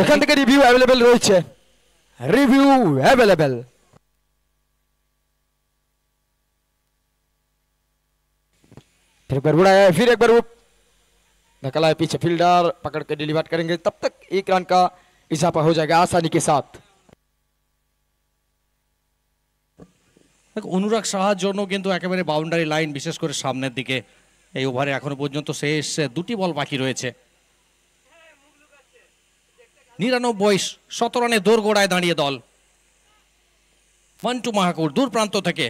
এখান থেকে রিভিউ অ্যাভেলেবেল রয়েছে, রিভিউ অ্যাভেলেবেল। फिर एक बार उड़ाया है, फिर एक बार निकला है पीछे, फील्डर पकड़ के डिलीवर करेंगे, तब तक 1 रन का इजाफा हो जाएगा आसानी के साथ। অনুরাগ সাহার জন্য কিন্তু একেবারে বাউন্ডারি লাইন, বিশেষ করে সামনের দিকে এই ওভারে এখনো পর্যন্ত শেষ 2টি বল বাকি রয়েছে। 99-17 রানে দোরগোড়ায় দাঁড়িয়ে দল। মন্টু মাহাকুর দূর প্রান্ত থেকে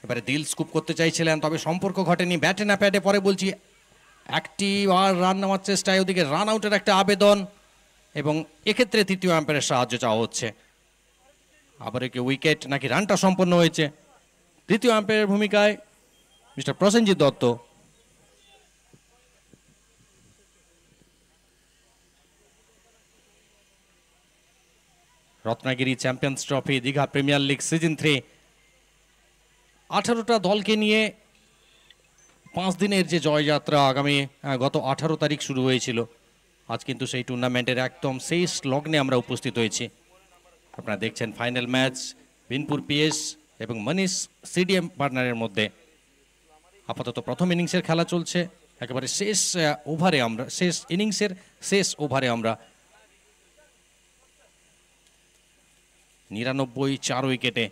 এবারে দিল স্কুপ করতে চাইছিলেন, তবে সম্পর্ক ঘটেনি। ব্যাটে না প্যাডে, পরে বলছি একটি আর রান নেওয়ার চেষ্টায়, ওদিকে রান আউটের একটা আবেদন, এবং এক্ষেত্রে তৃতীয় আম্পায়ারের সাহায্য চাওয়া হচ্ছে। আবার কি উইকেট নাকি রানটা সম্পন্ন হয়েছে? তৃতীয় আম্পায়ারের ভূমিকায় mister Prosenjit Dutta. Ratnagiri champions trophy Digha premier league season 3, 18টা দলকে নিয়ে 5 দিনের যে জয়যাত্রা আগামী গত 18 তারিখ শুরু হয়েছিল, আজ কিন্তু সেই টুর্নামেন্টের একদম শেষ লগ্নে আমরা উপস্থিত হয়েছি। আপনারা দেখছেন ফাইনাল ম্যাচ বিনপুর পিএস এবং মনীষ সিডিএম পার্টনারের মধ্যে। আপাতত প্রথম ইনিংসের খেলা চলছে, একেবারে শেষ ওভারে আমরা, শেষ ইনিংসের শেষ ওভারে আমরা 99 4 উইকেটে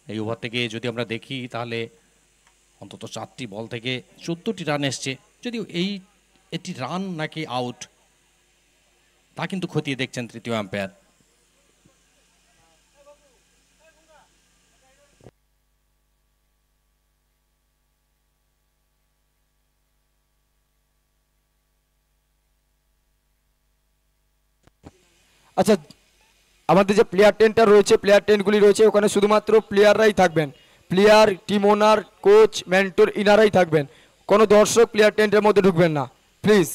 এই ওভার থেকে যদি আমরা দেখি তাহলে অন্তত 4টি বল থেকে 14টি রান এসছে। যদিও এটি রান নাকি আউট তা কিন্তু খতিয়ে দেখছেন তৃতীয় আম্পায়ার। আচ্ছা, আমাদের যে প্লেয়ার 10টা রয়েছে, প্লেয়ার 10গুলি রয়েছে, ওখানে শুধুমাত্র প্লেয়াররাই থাকবেন। Player, team owner, coach, mentor ইনারাই থাকবেন। কোনো দর্শক প্লেয়ার 10টার মধ্যে ঢুকবেন না, প্লিজ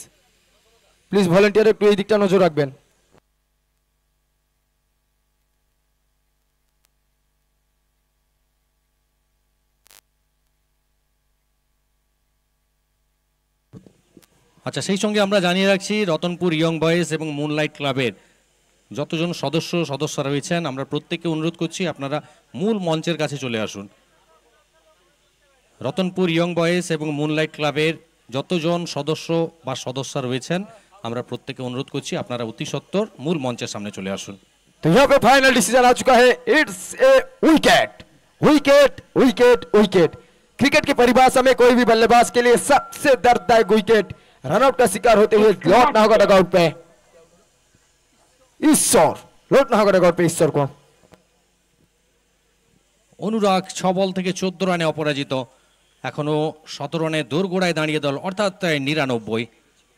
প্লিজ। ভলেন্টিয়ার একটু এই দিকটা নজর রাখবেন। আচ্ছা, সেই সঙ্গে আমরা জানিয়ে রাখছি রতনপুর ইয়ং বয়েজ এবং মুনলাইট ক্লাবের যতজন সদস্যরা রয়েছেন, আমরা প্রত্যেককে অনুরোধ করছি আপনারা মূল মঞ্চের কাছে চলে আসুন। রতনপুর ইয়ং বয়েজ এবং মুনলাইট ক্লাবের যতজন সদস্য রয়েছেন, আমরা প্রত্যেককে অনুরোধ করছি আপনারা অতি সত্বর মূল মঞ্চের সামনে চলে আসুন। तो यहाँ पे फाइनल डिसीजन आ चुका है, it's a wicket wicket wicket wicket. Cricket की परिभाषा में कोई भी बल्लेबाज के लिए सबसे दर्दनाक विकेट। रनआउट का शिकार होते हुए लौटना होगा डगआउट पे। ईश्वर लौटना होगा डगआउट पे ईश्वर को। অনুরাগ 6 বল থেকে 14 রানে অপরাজিত, এখনো 17 রানে দোরগোড়ায় দাঁড়িয়ে দল, অর্থাৎ 99।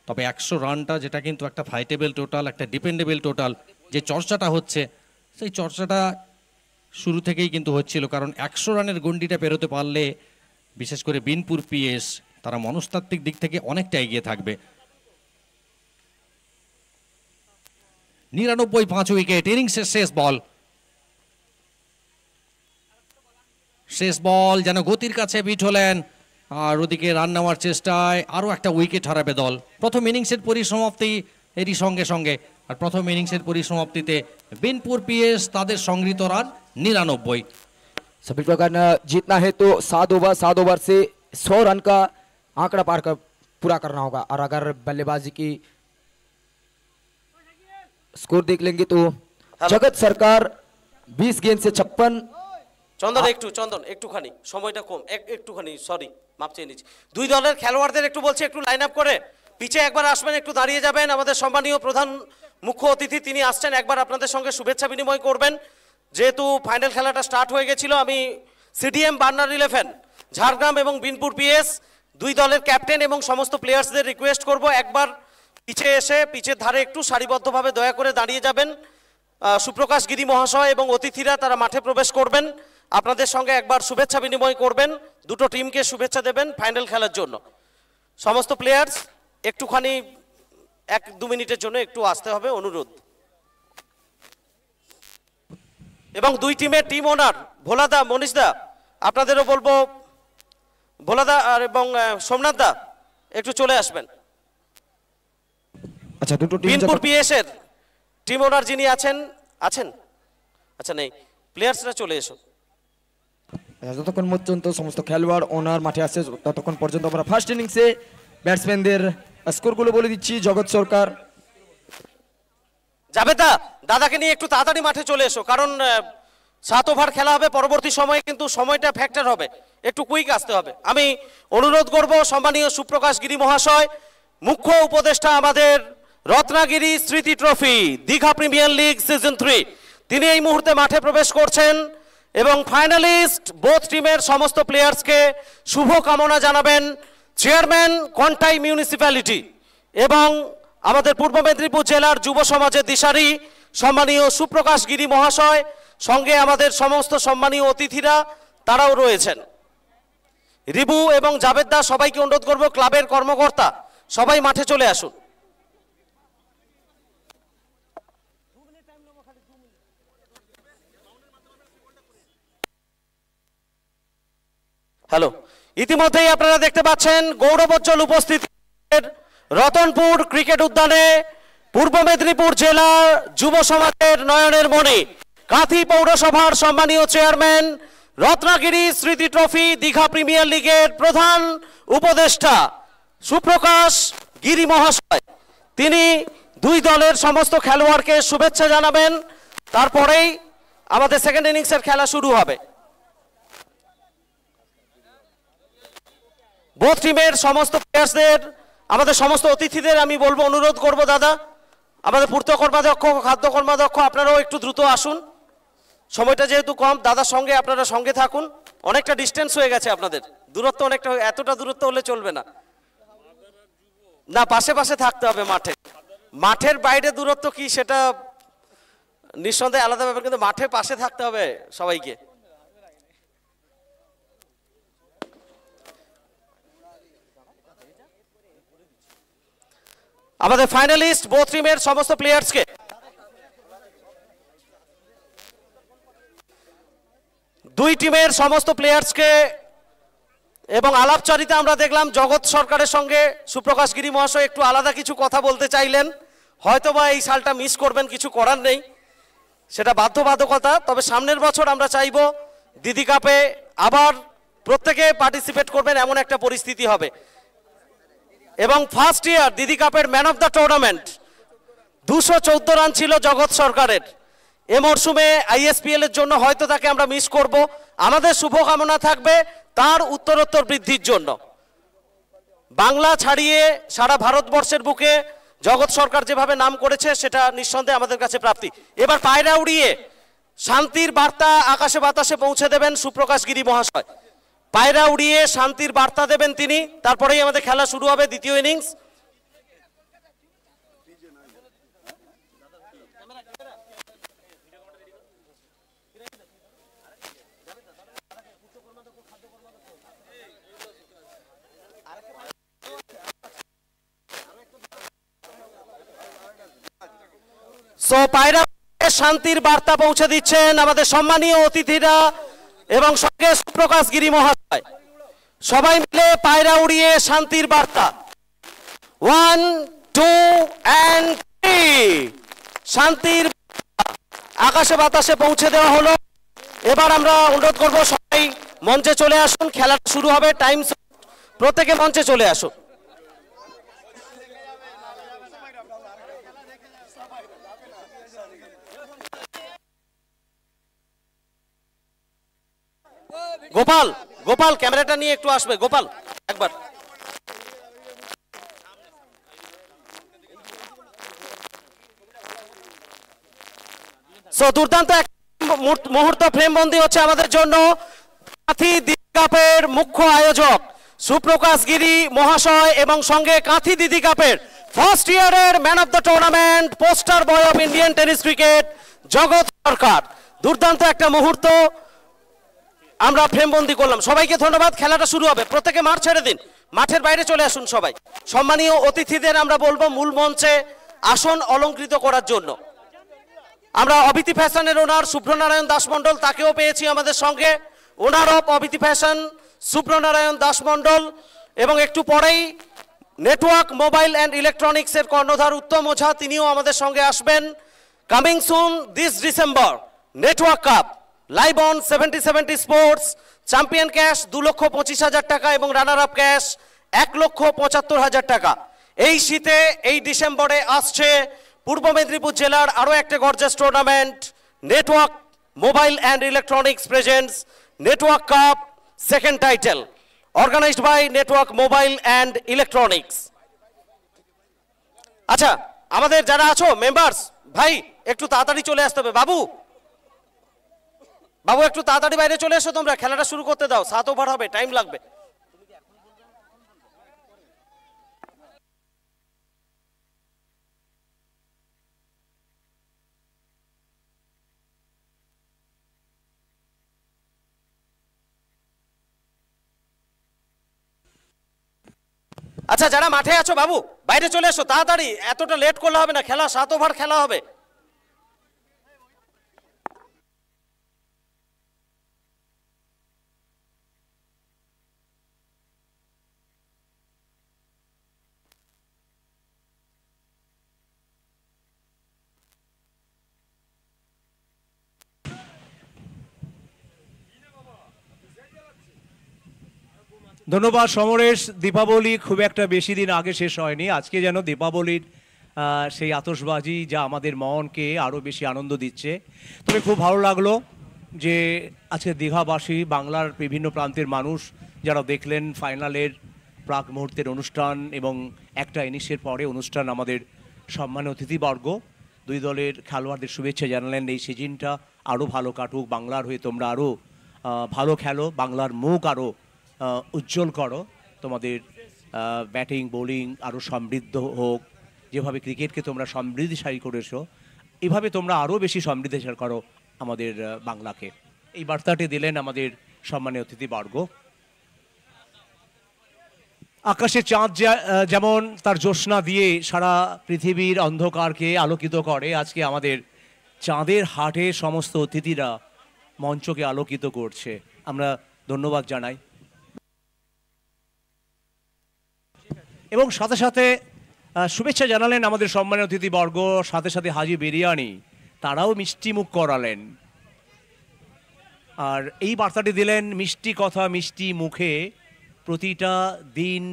তবে 100 রানটা যেটা কিন্তু একটা ফাইটেবল টোটাল, একটা ডিপেন্ডেবল টোটাল, যে চর্চাটা হচ্ছে সেই চর্চাটা শুরু থেকেই কিন্তু হচ্ছিল। কারণ 100 রানের গন্ডিটা পেরোতে পারলে বিশেষ করে বিনপুর পিএস তারা মনস্তাত্ত্বিক দিক থেকে অনেকটা এগিয়ে থাকবে। 99 5 উইকেট, ইনিংসের শেষ বল যেন গতির কাছে বিট হলেন, আর ওদিকে রান নেওয়ার চেষ্টায় আরও একটা উইকেট হারাবে দল। প্রথম ইনিংসের পরিসমাপ্তি এরই সঙ্গে সঙ্গে, আর প্রথম ইনিংসের পরিসমাপ্তিতে বিনপুর পিএস তাদের সংগৃহীত রান 99। सभी प्रकार जीतना है तो 7 ओवर से 100 रन का आंकड़ा पूरा करना होगा। और अगर बल्लेबाजी की स्कोर देख लेंगे तो जगत सरकार 20 गेंद से 56। চন্দন একটুখানি সময়টা কম, একটুখানি সরি, মাপ চেয়ে নিচ্ছি। দুই দলের খেলোয়াড়দের একটু বলছি একটু লাইন আপ করে পিছে একবার আসবেন, একটু দাঁড়িয়ে যাবেন। আমাদের সম্মানীয় প্রধান মুখ্য অতিথি তিনি আসছেন, একবার আপনাদের সঙ্গে শুভেচ্ছা বিনিময় করবেন। যেহেতু ফাইনাল খেলাটা স্টার্ট হয়ে গেছিল, আমি সিডিএম বার্নার 11 ঝাড়গ্রাম এবং বিনপুর পিএস দুই দলের ক্যাপ্টেন এবং সমস্ত প্লেয়ার্সদের রিকোয়েস্ট করব একবার পিছে এসে পিছের ধারে একটু সারিবদ্ধভাবে দয়া করে দাঁড়িয়ে যাবেন। সুপ্রকাশ গিরি মহাশয় এবং অতিথিরা তারা মাঠে প্রবেশ করবেন, আপনাদের সঙ্গে একবার শুভেচ্ছা বিনিময় করবেন, দুটো টিমকে শুভেচ্ছা দেবেন ফাইনাল খেলার জন্য। সমস্ত প্লেয়ার্স একটুখানি 1-2 মিনিটের জন্য একটু আসতে হবে, অনুরোধ। এবং দুই টিমের টিম ওনার ভোলাদা, মনীষদা, আপনাদেরও বলবো ভোলাদা আর এবং সোমনাথ দা একটু চলে আসবেন। আচ্ছা দুটো টিম বিনপুর পিএস এর টিম ওনার যিনি আছেন আচ্ছা নেই, প্লেয়ার্সরা চলে এসো। যতক্ষণ পর্যন্ত সমস্ত খেলোয়াড় ওনার মাঠে আসছে ততক্ষণ পর্যন্ত আমরা ফার্স্ট ইনিংসে ব্যাটসম্যানদের স্কোরগুলো বলে দিচ্ছি। জগৎ সরকার জাবেদা দাদাকে নিয়ে একটু তাড়াতাড়ি মাঠে চলে এসো, কারণ 7 ওভার খেলা হবে, পরবর্তী সময়ে কিন্তু সময়টা ফ্যাক্টর হবে, একটু কুইক আসতে হবে। আমি অনুরোধ করব সম্মানীয় সুপ্রকাশ গিরি মহাশয়, মুখ্য উপদেষ্টা আমাদের রত্নাগিরি স্মৃতি trophy Digha premier league season 3, তিনি এই মুহূর্তে মাঠে প্রবেশ করছেন এবং ফাইনালিস্ট বোথ টিমের সমস্ত প্লেয়ার্সকে শুভ কামনা জানাবেন চেয়ারম্যান কন্টাই মিউনিসিপ্যালিটি এবং আমাদের পূর্ব মেদিনীপুর জেলার যুব সমাজের দিশারি সম্মানীয় সুপ্রকাশ গিরি মহাশয়, সঙ্গে আমাদের সমস্ত সম্মানীয় অতিথিরা তারাও রয়েছেন। রিবু এবং জাবেদদা সবাইকে অনুরোধ করব, ক্লাবের কর্মকর্তা সবাই মাঠে চলে আসুন। হ্যালো, ইতিমধ্যেই আপনারা দেখতে পাচ্ছেন গৌরবোজ্জ্বল উপস্থিতি রতনপুর ক্রিকেট উদ্যানে পূর্ব মেদিনীপুর জেলার যুব সমাজের নয়নের মণি কাঁথি পৌরসভার সম্মানীয় চেয়ারম্যান রত্নাগিরি স্মৃতি ট্রফি দীঘা প্রিমিয়ার লিগের প্রধান উপদেষ্টা সুপ্রকাশ গিরি মহাশয়। তিনি দুই দলের সমস্ত খেলোয়াড়কে শুভেচ্ছা জানাবেন, তারপরেই আমাদের সেকেন্ড ইনিংসের খেলা শুরু হবে। বোথ টিমের সমস্ত প্লেয়ার্সদের, আমাদের সমস্ত অতিথিদের আমি বলবো, অনুরোধ করব দাদা, আমাদের পূর্ত কর্মাধ্যক্ষ, খাদ্য কর্মাধ্যক্ষ, আপনারাও একটু দ্রুত আসুন, সময়টা যেহেতু কম। দাদার সঙ্গে আপনারা সঙ্গে থাকুন, অনেকটা ডিস্টেন্স হয়ে গেছে আপনাদের, দূরত্ব অনেকটা, এতটা দূরত্ব হলে চলবে না, না পাশে পাশে থাকতে হবে। মাঠের বাইরে দূরত্ব কি সেটা নিঃসন্দেহে আলাদা ব্যাপার, কিন্তু মাঠের পাশে থাকতে হবে সবাইকে। আমাদের ফাইনালিস্ট বোথ টিমের সমস্ত প্লেয়ার্সকে দুই টিমের সমস্ত প্লেয়ার্সকে এবং আলাপচারিতা আমরা দেখলাম জগৎ সরকারের সঙ্গে সুপ্রকাশ গিরি মহাশয় একটু আলাদা কিছু কথা বলতে চাইলেন, হয়তোবা এই সালটা মিস করবেন, কিছু করার নেই, সেটা বাধ্যবাধকতা। তবে সামনের বছর আমরা চাইব দিদি কাপে আবার প্রত্যেকে পার্টিসিপেট করবেন, এমন একটা পরিস্থিতি হবে। এবং ফার্স্ট ইয়ার দিদি কাপের man of the tournament 214 run ছিল জগৎ সরকারের। এ মরশুমে আইএসপিএল এর জন্য হয়তো তাকে আমরা মিস করব, আমাদের শুভকামনা থাকবে তার উত্তরোত্তর বৃদ্ধির জন্য। বাংলা ছাড়িয়ে সারা ভারতবর্ষের বুকে জগৎ সরকার যেভাবে নাম করেছে সেটা নিঃসন্দেহে আমাদের কাছে প্রাপ্তি। এবার পায়রা উড়িয়ে শান্তির বার্তা আকাশে বাতাসে পৌঁছে দেবেন সুপ্রকাশ গিরি মহাশয়, পায়রা উড়িয়ে শান্তির বার্তা দেবেন তিনি, তারপরেই আমাদের খেলা শুরু হবে দ্বিতীয় ইনিংস। সো পায়রা শান্তির বার্তা পৌঁছে দিচ্ছেন আমাদের সম্মানীয় অতিথিরা এবং সঙ্গে সুপ্রকাশ গিরি মহাশয়, সবাই মিলে পায়রা উড়িয়ে শান্তির বার্তা। 1 2 and 3 শান্তির আকাশে বাতাসে পৌঁছে দেওয়া হলো। এবার আমরা অনুরোধ করব সবাই মঞ্চে চলে আসুন, খেলা শুরু হবে, টাইম প্রত্যেকে মঞ্চে চলে আসুন। গোপাল, গোপাল ক্যামেরাটা নিয়ে একটু আসবে, গোপাল একবার। সো দুর্দান্ত এক মুহূর্ত ফ্রেমবন্দি হচ্ছে আমাদের জন্য। কাঁথি দিদি কাপের মুখ্য আয়োজক সুপ্রকাশ গিরি মহাশয় এবং সঙ্গে কাঁথি দিদি কাপের ফার্স্ট ইয়ারের man of the tournament, poster boy of Indian tennis cricket জগৎ সরকার। দুর্দান্ত একটা মুহূর্ত আমরা ফ্রেমবন্দি করলাম। সবাইকে ধন্যবাদ। খেলাটা শুরু হবে, প্রত্যেকে মাঠ ছেড়ে দিন, মাঠের বাইরে চলে আসুন সবাই। সম্মানীয় অতিথিদের আমরা বলবো মূল মঞ্চে আসন অলঙ্কৃত করার জন্য। আমরা অবিতি ফ্যাশনের ওনার শুভ্রনারায়ণ দাস মণ্ডল, তাকেও পেয়েছি আমাদের সঙ্গে। ওনার অফ অবিতি ফ্যাশন সুব্রনারায়ণ দাস মণ্ডল, এবং একটু পরেই নেটওয়ার্ক মোবাইল অ্যান্ড ইলেকট্রনিক্সের কর্ণধার উত্তম ওঝা, তিনিও আমাদের সঙ্গে আসবেন। Coming soon this December network cup live on 70/70 sports, champion cash 2,25,000 টাকা এবং রানার আপ ক্যাশ 1,75,000 টাকা। এই শীতে এই ডিসেম্বরে আসছে পূর্ব মেদিনীপুর জেলার আরও একটা gorgeous tournament, network mobile and electronics presents network cup second title, organised by network mobile and electronics. আচ্ছা, আমাদের যারা আছো মেম্বার্স, ভাই একটু তাড়াতাড়ি চলে আসতে হবে। বাবু বাবু একটু তাড়াতাড়ি বাইরে চলে এসো, তোমরা খেলাটা শুরু করতে দাও, 7 ওভার হবে, টাইম লাগবে। আচ্ছা, যারা মাঠে আছো বাবু বাইরে চলে এসো তাড়াতাড়ি, এতটা লেট করলে হবে না, খেলা 7 ওভার খেলা হবে। ধন্যবাদ সমরেশ। দীপাবলি খুব একটা বেশি দিন আগে শেষ হয়নি, আজকে যেন দীপাবলির সেই আতশবাজি যা আমাদের মনকে আরও বেশি আনন্দ দিচ্ছে। তবে খুব ভালো লাগলো যে আজকে দীঘাবাসী, বাংলার বিভিন্ন প্রান্তের মানুষ যারা দেখলেন ফাইনালের প্রাক মুহূর্তের অনুষ্ঠান এবং একটা ইনিংসের পরে অনুষ্ঠান, আমাদের সম্মানীয় অতিথিবর্গ দুই দলের খেলোয়াড়দের শুভেচ্ছা জানালেন। এই সিজনটা আরও ভালো কাটুক, বাংলার হয়ে তোমরা আরও ভালো খেলো, বাংলার মুখ আরও উজ্জ্বল করো, তোমাদের ব্যাটিং বোলিং আরও সমৃদ্ধ হোক, যেভাবে ক্রিকেটকে তোমরা সমৃদ্ধিশালী করেছো এভাবে তোমরা আরও বেশি সমৃদ্ধিশালী করো আমাদের বাংলাকে। এই বার্তাটি দিলেন আমাদের সম্মানীয় অতিথিবর্গ। আকাশে চাঁদ যেমন তার জ্যোৎস্না দিয়ে সারা পৃথিবীর অন্ধকারকে আলোকিত করে, আজকে আমাদের চাঁদের হাটে সমস্ত অতিথিরা মঞ্চকে আলোকিত করছে, আমরা ধন্যবাদ জানাই। এবং সাথে সাথে শুভেচ্ছা জানালেন আমাদের সম্মানীয় অতিথিবর্গ, সাথে সাথে হাজি বিরিয়ানি তারাও মিষ্টি মুখ করালেন। আর এই বার্তাটি দিলেন, মিষ্টি কথা মিষ্টি মুখে প্রতিটা দিন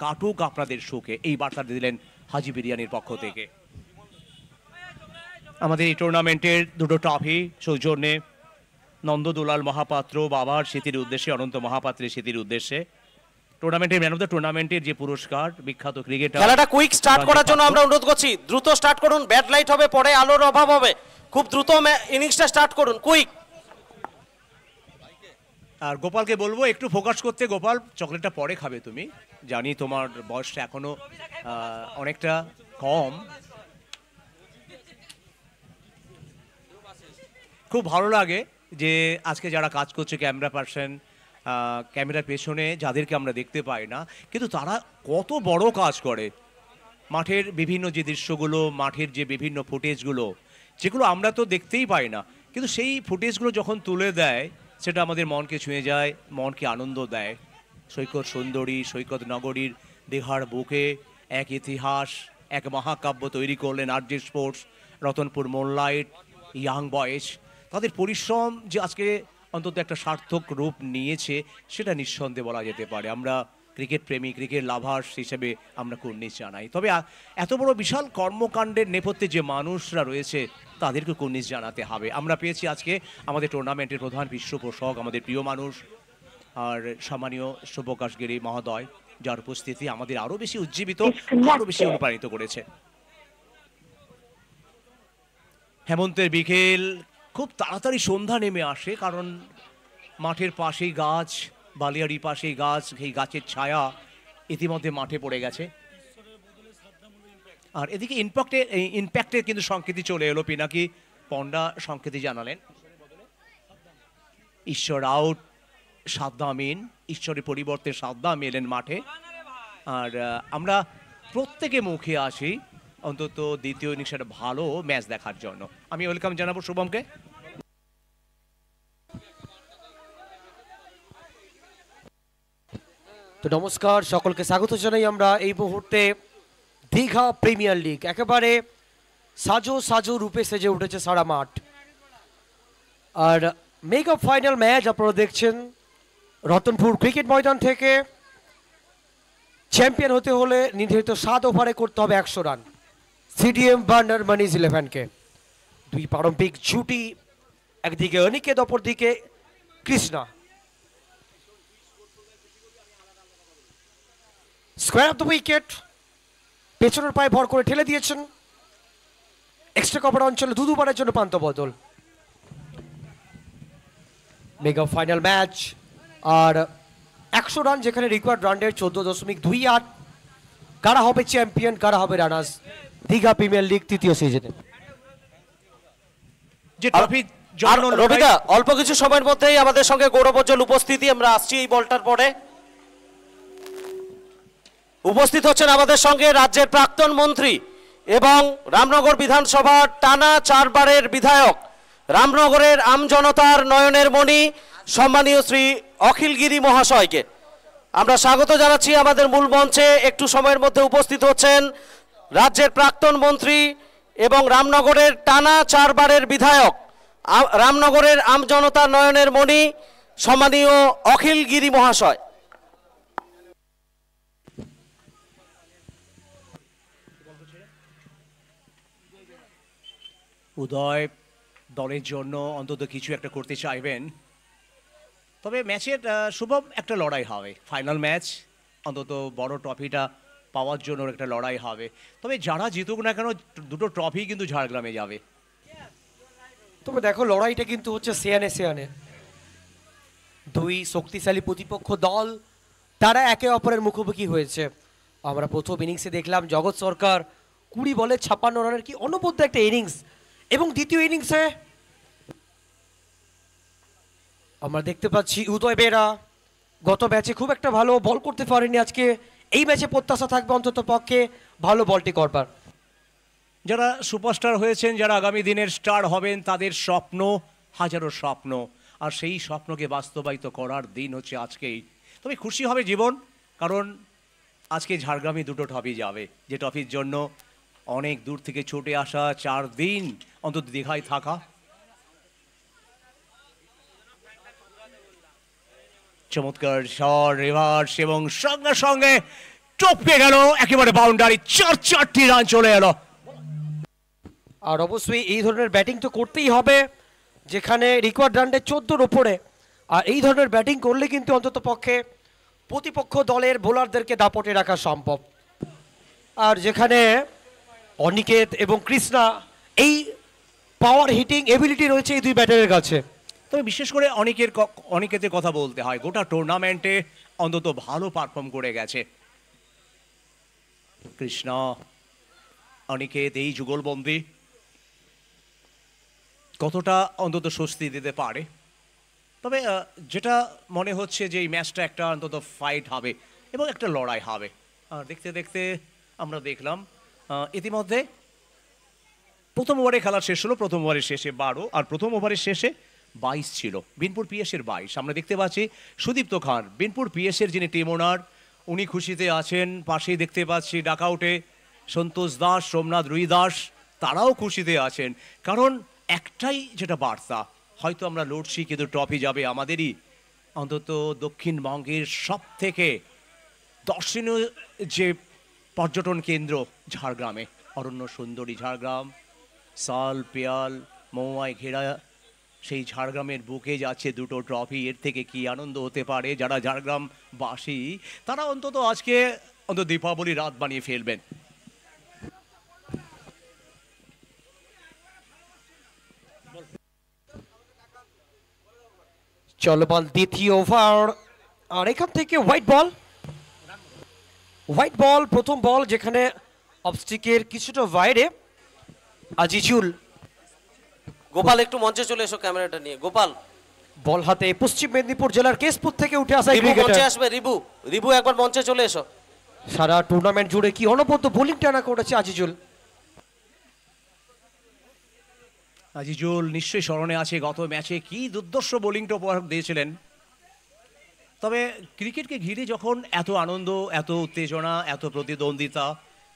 কাটুক আপনাদের সুখে, এই বার্তাটি দিলেন হাজি বিরিয়ানির পক্ষ থেকে। আমাদের এই টুর্নামেন্টের দুটো ট্রফি সৌজন্যে নন্দদুলাল মহাপাত্র বাবার স্মৃতির উদ্দেশ্যে, অনন্ত মহাপাত্রের স্মৃতির উদ্দেশ্যে। টুর্নামেন্টের ম্যান অফ দ্য টুর্নামেন্টের যে পুরস্কার, বিখ্যাত ক্রিকেটার। খেলাটা কুইক স্টার্ট করার জন্য আমরা অনুরোধ করছি, দ্রুত স্টার্ট করুন, ব্যাড লাইট হবে, পরে আলোর অভাব হবে, খুব দ্রুত ইনিংসটা স্টার্ট করুন, কুইক। আর গোপালকে বলবো একটু ফোকাস করতে। গোপাল, চকলেটটা পরে খাবে তুমি, জানি তোমার বয়সটা এখনো অনেকটা কম। খুব ভালো লাগে যে আজকে যারা কাজ করছে, ক্যামেরা পার্সন, ক্যামেরার পেছনে যাদেরকে আমরা দেখতে পাই না, কিন্তু তারা কত বড় কাজ করে। মাঠের বিভিন্ন যে দৃশ্যগুলো, মাঠের যে বিভিন্ন ফুটেজগুলো, যেগুলো আমরা তো দেখতেই পাই না, কিন্তু সেই ফুটেজগুলো যখন তুলে দেয় সেটা আমাদের মনকে ছুঁয়ে যায়, মনকে আনন্দ দেয়। সৈকত সুন্দরী, সৈকত নগরীর দীঘার বুকে এক ইতিহাস, এক মহাকাব্য তৈরি করলেন RJ sports, Ratanpur moonlight, young boys. তাদের পরিশ্রম যে আজকে অন্তত একটা সার্থক রূপ নিয়েছে সেটা নিঃসন্দেহে বলা যেতে পারে। আমরা ক্রিকেট প্রেমী, ক্রিকেট লাভার্স হিসেবে আমরা কুর্নিশ জানাই। তবে এত বড় বিশাল কর্মকাণ্ডের নেপথ্যে যে মানুষরা রয়েছে তাদেরকে কুর্নিশ জানাতে হবে। আমরা পেয়েছি আজকে আমাদের টুর্নামেন্টের প্রধান পৃষ্ঠপোষক, আমাদের প্রিয় মানুষ আর সম্মানীয় শুভপ্রকাশ গিরি মহোদয়, যার উপস্থিতি আমাদের আরও বেশি উজ্জীবিত, আরও বেশি অনুপ্রাণিত করেছে। হেমন্তের বিকেল, খুব তাড়াতাড়ি সন্ধ্যা নেমে আসে, কারণ মাঠের পাশেই গাছ, বালিয়াড়ি পাশেই গাছ, সেই গাছের ছায়া ইতিমধ্যে মাঠে পড়ে গেছে। আর এদিকে ইম্প্যাক্টের কিন্তু সংকেতি চলে এলো, পিনাকি পন্ডা সংকেতি জানালেন। ঈশ্বর আউট, সাদ্দাম ইন, ঈশ্বরের পরিবর্তে সাদ্দাম এলেন মাঠে। আর আমরা প্রত্যেকে মুখে আসি অন্তত দ্বিতীয় ইনিংসে একটা ভালো ম্যাচ দেখার জন্য। আমি ওয়েলকাম জানাবো শুভমকে। তো নমস্কার, সকলকে স্বাগত জানাই আমরা এই মুহূর্তে দীঘা প্রিমিয়ার লিগ। একেবারে সাজো সাজো রূপে সেজে উঠেছে সারা মাঠ। আর মেগা ফাইনাল ম্যাচ আপনারা দেখছেন রতনপুর ক্রিকেট ময়দান থেকে। চ্যাম্পিয়ন হতে হলে নির্ধারিত 7 ওভারে করতে হবে 100 রান। সিডিএম বার্নার মানিজ 11কে। দুই পারম্পিক জুটি, একদিকে অনিকেত, অপরদিকে Krishna. Square off the wicket, পেছনের পায়ে ভর করে ঠেলে দিয়েছেন। এক্সট্রা কভার অঞ্চলে দুবারের জন্য পান্ত বদল। মেগা ফাইনাল ম্যাচ আর 100 রান, যেখানে রিকোয়ার্ড রানের 14.28। কারা হবে চ্যাম্পিয়ন, কারা হবে রানার্স দীঘা প্রিমিয়ার লিগ তৃতীয় সিজনে? যে ট্রফি আর রবিদা, অল্প কিছু সময়ের মধ্যেই আমাদের সঙ্গে গৌরবোজ্জ্বল উপস্থিতি। আমরা আসছি এই বলটার পরে। উপস্থিত হচ্ছেন আমাদের সঙ্গে রাজ্যের প্রাক্তন মন্ত্রী এবং রামনগর বিধানসভার টানা 4 বারের বিধায়ক, রামনগরের আমজনতার নয়নের মণি সম্মানীয় শ্রী অখিল গিরি মহাশয়কে আমরা স্বাগত জানাচ্ছি আমাদের মূল মঞ্চে। একটু সময়ের মধ্যে উপস্থিত হচ্ছেন রাজ্যের প্রাক্তন মন্ত্রী এবং রামনগরের টানা 4 বারের বিধায়ক, রামনগরের আমজনতার নয়নের মণি সম্মানীয় অখিল গিরি মহাশয়। উদয় দলের জন্য অন্তত কিছু একটা করতে চাইবেন, তবে ম্যাচের শুভম একটা লড়াই হবে। ফাইনাল ম্যাচ, অন্তত বড় ট্রফিটা পাওয়ার জন্য একটা লড়াই হবে। তবে যারা জিতুক না কেন, দুটো ট্রফি কিন্তু ঝাড়গ্রামে যাবে। তবে দেখো, লড়াইটা কিন্তু হচ্ছে সেয়ানে সেয়ানে। দুই শক্তিশালী প্রতিপক্ষ দল, তারা একে অপরের মুখোমুখি হয়েছে। আমরা প্রথম ইনিংসে দেখলাম জগৎ সরকার 20 বলে 56 রানের কি অনবদ্য একটা ইনিংস, এবং দ্বিতীয় ইনিংসে আমরা দেখতে পাচ্ছি উদয় বেরা গত ম্যাচে খুব একটা ভালো বল করতে পারেনি। আজকে এই ম্যাচে প্রত্যাশা থাকবে অন্তত পক্ষে ভালো বলটি করবার। যারা সুপারস্টার হয়েছেন, যারা আগামী দিনের স্টার হবেন, তাদের স্বপ্ন, হাজারো স্বপ্ন, আর সেই স্বপ্নকে বাস্তবায়িত করার দিন হচ্ছে আজকেই। তবে খুশি হবে জীবন, কারণ আজকে ঝাড়গ্রামে দুটো ট্রফি যাবে, যে ট্রফির জন্য অনেক দূর থেকে ছুটে আসা, 4 দিন অন্তত দীঘায় থাকা। চমৎকার শট, রিভার্স, এবং সঙ্গে সঙ্গে টপকে গেল একেবারে বাউন্ডারি। 4টি রান চলে এলো। আর অবশ্যই এই ধরনের ব্যাটিং তো করতেই হবে, যেখানে রিকোয়ার্ড রানটা 14-র ওপরে। আর এই ধরনের ব্যাটিং করলে কিন্তু অন্তত পক্ষে প্রতিপক্ষ দলের বোলারদেরকে দাপটে রাখা সম্ভব। আর যেখানে অনিকেত এবং কৃষ্ণা, এই পাওয়ার হিটিং এবিলিটি রয়েছে এই দুই ব্যাটারের কাছে। তবে বিশেষ করে অনিকেতের কথা বলতে হয়, গোটা টুর্নামেন্টে অন্তত ভালো পারফর্ম করে গেছে। কৃষ্ণা, অনিকেত, এই যুগলবন্দি কতটা অন্তত স্বস্তি দিতে পারে। তবে যেটা মনে হচ্ছে যে এই ম্যাচটা একটা অন্তত ফাইট হবে এবং একটা লড়াই হবে। দেখতে দেখতে আমরা দেখলাম ইতিমধ্যে প্রথম ওভারে খেলা শেষ হলো। প্রথম ওভারের শেষে 12 আর প্রথম ওভারের শেষে 22 ছিল। বিনপুর পিএসের 22। আমরা দেখতে পাচ্ছি সুদীপ্ত খান, বিনপুর পিএসের যিনি টিম ওনার, উনি খুশিতে আছেন। পাশেই দেখতে পাচ্ছি ডাকআউটে সন্তোষ দাস, সোমনাথ রুই দাস, তারাও খুশিতে আছেন। কারণ একটাই যেটা বার্তা, হয়তো আমরা লড়ছি কিন্তু ট্রফি যাবে আমাদেরই। অন্তত দক্ষিণবঙ্গের সব থেকে দর্শনীয় যে পর্যটন কেন্দ্র ঝাড়গ্রামে, অরণ্য সুন্দরী ঝাড়গ্রাম, সাল পেয়াল মৌয়ায় ঘেরা সেই ঝাড়গ্রামের বুকে যাচ্ছে দুটো ট্রফি। এর থেকে কি আনন্দ হতে পারে? যারা ঝাড়গ্রামবাসী, তারা অন্তত আজকে অন্তত দীপাবলি রাত বানিয়ে ফেলবেন। চলমান দ্বিতীয় ওভার, আর এখান থেকে হোয়াইট বল প্রথম বল, যেখানে অবস্টিকের কিছুটা বাইরে আজিজুল। গোপাল একটু মঞ্চে চলে এসো ক্যামেরাটা নিয়ে। গোপাল বল হাতে পশ্চিম মেদিনীপুর জেলার কেশপুর থেকে উঠে আসা রিবু মঞ্চে ক্রিকেটার। আসবে। রিবু একবার মঞ্চে চলে এসো। সারা টুর্নামেন্ট জুড়ে কি অনবদ্য বোলিং টানা করেছে আজিজুল। আজিজুল নিশ্চয়ই স্মরণে আছে গত ম্যাচে কি দুর্দর্শ বোলিংটা উপহার দিয়েছিলেন। তবে ক্রিকেটকে ঘিরে যখন এত আনন্দ, এত উত্তেজনা, এত প্রতিদ্বন্দ্বিতা,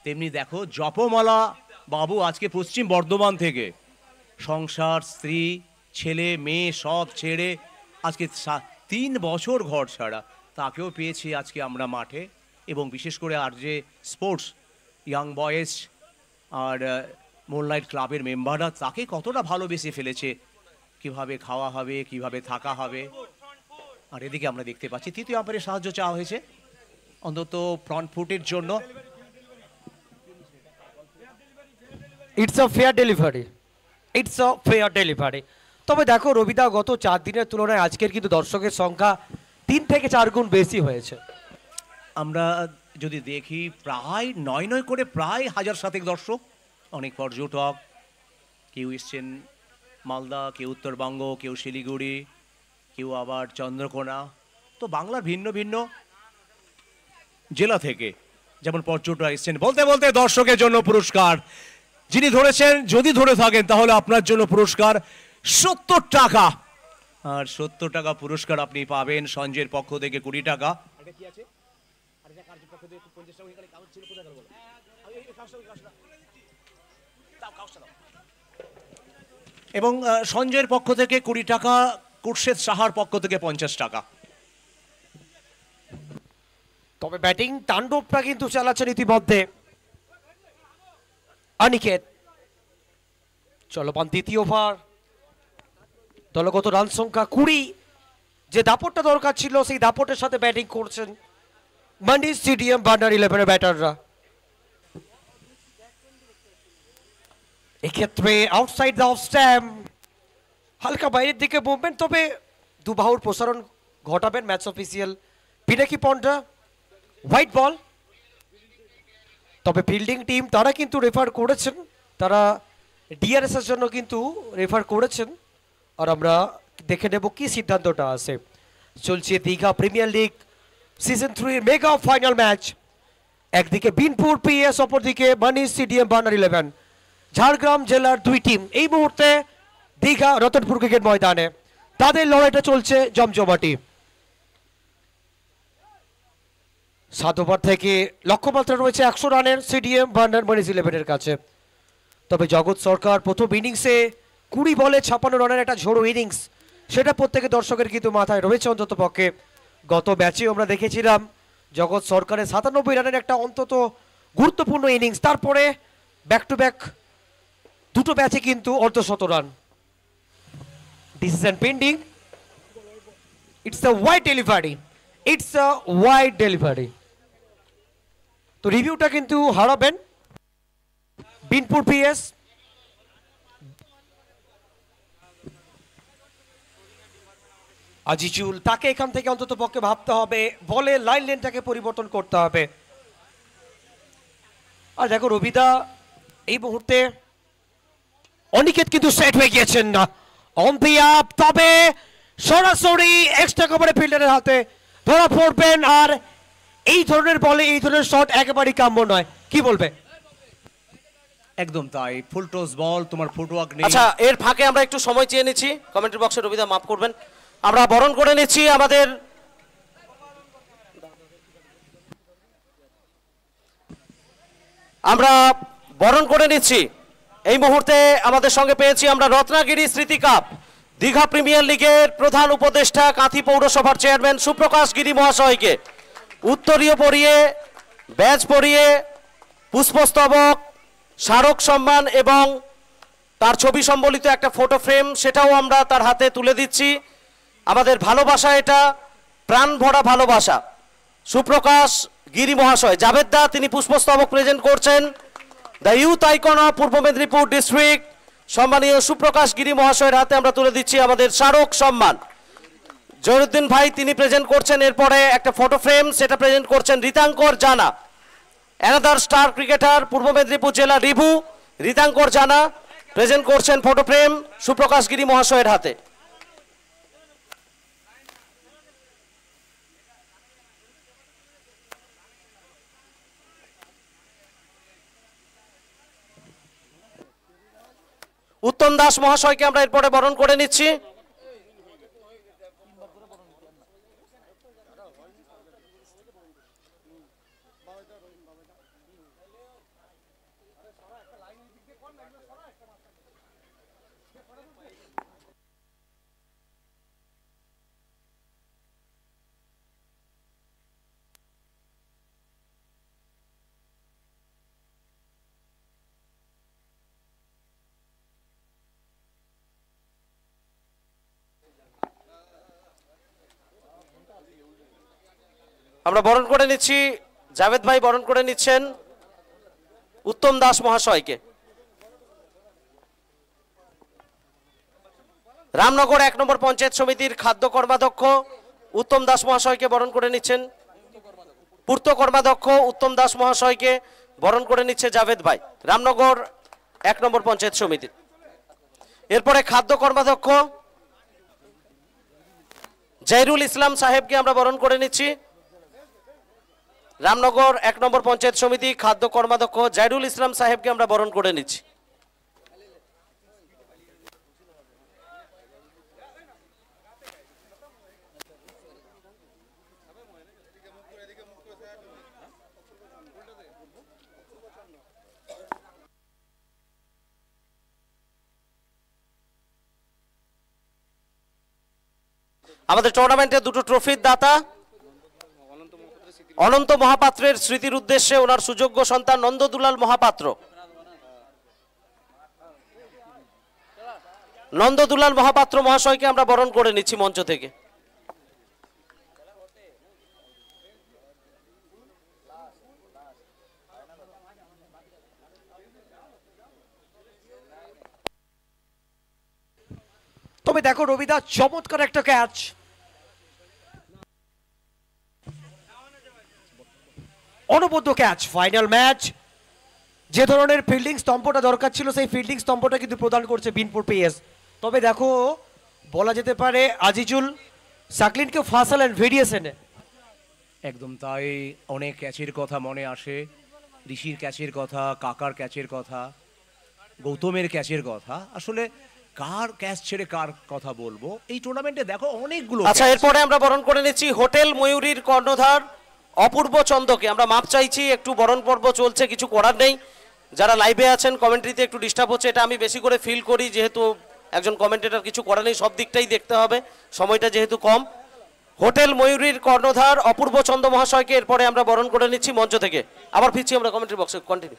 তেমনি দেখো জপমালা বাবু আজকে পশ্চিম বর্ধমান থেকে সংসার, স্ত্রী, ছেলে মেয়ে সব ছেড়ে আজকে 3 বছর ঘর ছাড়া, তাকেও পেয়েছি আজকে আমরা মাঠে। এবং বিশেষ করে আর যে স্পোর্টস ইয়াং বয়েজ আর মুনলাইট ক্লাবের মেম্বাররা তাকে কতটা ভালোবেসে ফেলেছে, কিভাবে খাওয়া হবে, কিভাবে থাকা হবে। আর এদিকে আমরা দেখতে পাচ্ছি তৃতীয় আম্পায়ারের সাহায্য চাওয়া হয়েছে অন্তত ফ্রন্ট ফুটের জন্য। It's a fair delivery, it's a fair delivery. তবে দেখো রবিদা, গত 4 দিনের তুলনায় আজকের কিন্তু দর্শকের সংখ্যা 3 থেকে 4 গুণ বেশি হয়েছে। আমরা যদি দেখি প্রায় 9 করে প্রায় 1000 দর্শক, অনেক পর্যটক, কেউ এসছেন মালদা, কেউ উত্তরবঙ্গ, কেউ শিলিগুড়ি, কেউ আবার চন্দ্রকোনা, তো বাংলার ভিন্ন ভিন্ন জেলা থেকে যেমন পর্যটক এসছেন। বলতে বলতে দর্শকের জন্য পুরস্কার যিনি ধরেছেন, যদি ধরে থাকেন তাহলে আপনার জন্য পুরস্কার 70 টাকা। আর 70 টাকা পুরস্কার আপনি পাবেন সঞ্জয়ের পক্ষ থেকে 20 টাকা। এবং সঞ্জয়ের পক্ষ থেকে 20 টাকা, কুরশেদ সাহার পক্ষ থেকে 50 টাকা। তবে ব্যাটিং তাণ্ডবটা কিন্তু চালাচ্ছেন ইতিমধ্যে অনিকেত। চলমান দ্বিতীয় ওভার, দলগত রান সংখ্যা 20। যে দাপটটা দরকার ছিল সেই দাপটের সাথে ব্যাটিং করছেন মান্ডি স্টেডিয়াম বান্নার 11-এর ব্যাটাররা। এক্ষেত্রে আউটসাইড দ্য অফ স্ট্যাম্প, হালকা বাইরের দিকে মুভমেন্ট, তবে দুবাহুর প্রসারণ ঘটাবেন match official Pinaki Panda. White ball. তবে ফিল্ডিং টিম তারা কিন্তু রেফার করেছেন, তারা ডিআরএস এর জন্য কিন্তু রেফার করেছেন। আর আমরা দেখে নেব কি সিদ্ধান্তটা আছে। চলছে Digha premier league season 3 mega final match. একদিকে বিনপুর পিএস, অপরদিকে মানি স্টেডিয়াম বান্নার 11। ঝাড়গ্রাম জেলার 2 টিম এই মুহূর্তে দীঘা রতনপুর ক্রিকেট ময়দানে, তাদের লড়াইটা চলছে জমজমাটি। 7 ওভার থেকে লক্ষ্যমাত্রা রয়েছে 100 রানের স্টেডিয়াম বান্নার মানি 11-এর কাছে। তবে জগৎ সরকার প্রথম ইনিংসে 20 বলে 56 রানের একটা ঝোড়ো ইনিংস, সেটা প্রত্যেকে দর্শকের কিন্তু মাথায় রয়েছে অন্তত পক্ষে। গত ম্যাচে আমরা দেখেছিলাম জগৎ সরকারের 97 রানের একটা অন্তত গুরুত্বপূর্ণ ইনিংস, তারপরে ব্যাক টু ব্যাক 2টো ম্যাচে কিন্তু অর্ধশত রান। Decision pending. It's a wide delivery, it's a wide delivery. তো রিভিউটা কিন্তু হারাবেন বিনপুর পিএস। আজিজুল, তাকে এখান থেকে অন্তত পক্ষে ভাবতে হবে, বলে লাইন লেনটাকে পরিবর্তন করতে হবে। আর দেখো রবিদা, এই মুহূর্তে অনিকেত কিন্তু সেট হয়ে গিয়েছেন না অন দি আপ, তবে সরাসরি এক্সট্রা কভারে ফিল্ডারের হাতে ধরা পড়বেন। আর এই ধরনের বলে এই ধরনের শট একেবারেই কাম্য নয়, কি বলবে? একদম তাই, ফুল টস বল, তোমার ফুটওয়ার্ক নেই। আচ্ছা, এর ফাঁকে আমরা একটু সময় চেয়ে নিচ্ছি কমেন্ট্রি বক্সে, রবিদা মাফ করবেন, আমরা বরণ করে নিচ্ছি আমাদের এই মুহূর্তে আমাদের সঙ্গে পেয়েছি আমরা রত্নাগিরি স্মৃতি কাপ দীঘা প্রিমিয়ার লিগের প্রধান উপদেষ্টা কাঁথি পৌরসভার চেয়ারম্যান সুপ্রকাশ গিরি মহাশয়কে উত্তরীয় পরিয়ে, ব্যাজ পরিয়ে, পুষ্পস্তবক, স্মারক সম্মান এবং তার ছবি সম্বলিত একটা ফটো ফ্রেম, সেটাও আমরা তার হাতে তুলে দিচ্ছি। আমাদের ভালোবাসা, এটা প্রাণ ভরা ভালোবাসা। সুপ্রকাশ গিরি মহাশয়, জাভেদদা তিনি পুষ্পস্তবক প্রেজেন্ট করছেন। The youth icon of Purba Medinipur district সম্মানীয় সুপ্রকাশ গিরি মহাশয়ের হাতে আমরা তুলে দিচ্ছি আমাদের স্মারক সম্মান। জয়রুদ্দিন ভাই তিনি প্রেজেন্ট করছেন, এরপরে একটা ফটো ফ্রেম, সেটা প্রেজেন্ট করছেন রিতাঙ্কর জানা, অ্যানাদার স্টার ক্রিকেটার, পূর্ব মেদিনীপুর জেলা রিভু। রিতাঙ্কর জানা প্রেজেন্ট করছেন ফটো ফ্রেম সুপ্রকাশ গিরি মহাশয়ের হাতে। উত্তম দাস মহাশয়কে আমরা এরপরে বরণ করে নিচ্ছি। আমরা বরণ করে নিচ্ছি, জাভেদ ভাই বরণ করে নিচ্ছেন উত্তম দাস মহাশয়কে। রামনগর 1 নম্বর পঞ্চায়েত সমিতির খাদ্য কর্মাধ্যক্ষ উত্তম দাস মহাশয়কে বরণ করে নিচ্ছেন, পূর্ত কর্মাধ্যক্ষ উত্তম দাস মহাশয়কে বরণ করে নিচ্ছে জাভেদ ভাই, রামনগর 1 নম্বর পঞ্চায়েত সমিতির। এরপরে খাদ্য কর্মাধ্যক্ষ জাহিরুল ইসলাম সাহেবকে আমরা বরণ করে নিচ্ছি, রামনগর 1 নম্বর পঞ্চায়েত সমিতি খাদ্য কর্মাধ্যক্ষ জাহিরুল ইসলাম সাহেবকে আমরা বরণ করে নিচ্ছি। আমাদের টুর্নামেন্টে দুটো ট্রফির দাতা অনন্ত মহাপাত্রের স্মৃতির উদ্দেশ্যে ওনার সুযোগ্য সন্তান নন্দদুলাল মহাপাত্র, নন্দদুলাল মহাপাত্র মহাশয়কে আমরা বরণ করে নিচ্ছি মঞ্চ থেকে। তবে দেখো রবিদা, চমৎকার একটা ক্যাচ, অনবদ্য ক্যাচ, ফাইনাল ম্যাচ। যে ধরনের ফিল্ডিং স্তম্ভটা দরকার ছিল সেই ফিল্ডিং স্তম্ভটা কিন্তু প্রদান করছে বিনপুর পিএস। তবে দেখো বলা যেতে পারে আজিজুল সাকলিনকে ফাঁসালেন ভেরিয়েশনে। একদম তাই, অনেক ক্যাচের কথা মনে আসে, ঋষির ক্যাচের কথা, কাকার ক্যাচের কথা, গৌতমের ক্যাচের কথা। আসলে কার ক্যাচ ছেড়ে কার কথা বলবো, এই টুর্নামেন্টে দেখো অনেকগুলো। আচ্ছা, এরপরে আমরা বরণ করে নিচ্ছি হোটেল ময়ূরীর কর্ণধার অপূর্ব চন্দ্রকে। আমরা মাপ চাইছি, একটু বরণ পর্ব চলছে, কিছু করার নেই। যারা লাইভে আছেন কমেন্ট্রিতে একটু ডিস্টার্ব হচ্ছে, এটা আমি বেশি করে ফিল করি, যেহেতু একজন কমেন্টেটর, কিছু করার নেই, সব দিকটাই দেখতে হবে, সময়টা যেহেতু কম। হোটেল ময়ূরীর কর্ণধার অপূর্ব চন্দ্র মহাশয়কে এরপরে আমরা বরণ করে নিচ্ছি মঞ্চ থেকে। আবার ফিরছি আমরা কমেন্ট্রি বক্সে, কন্টিনিউ।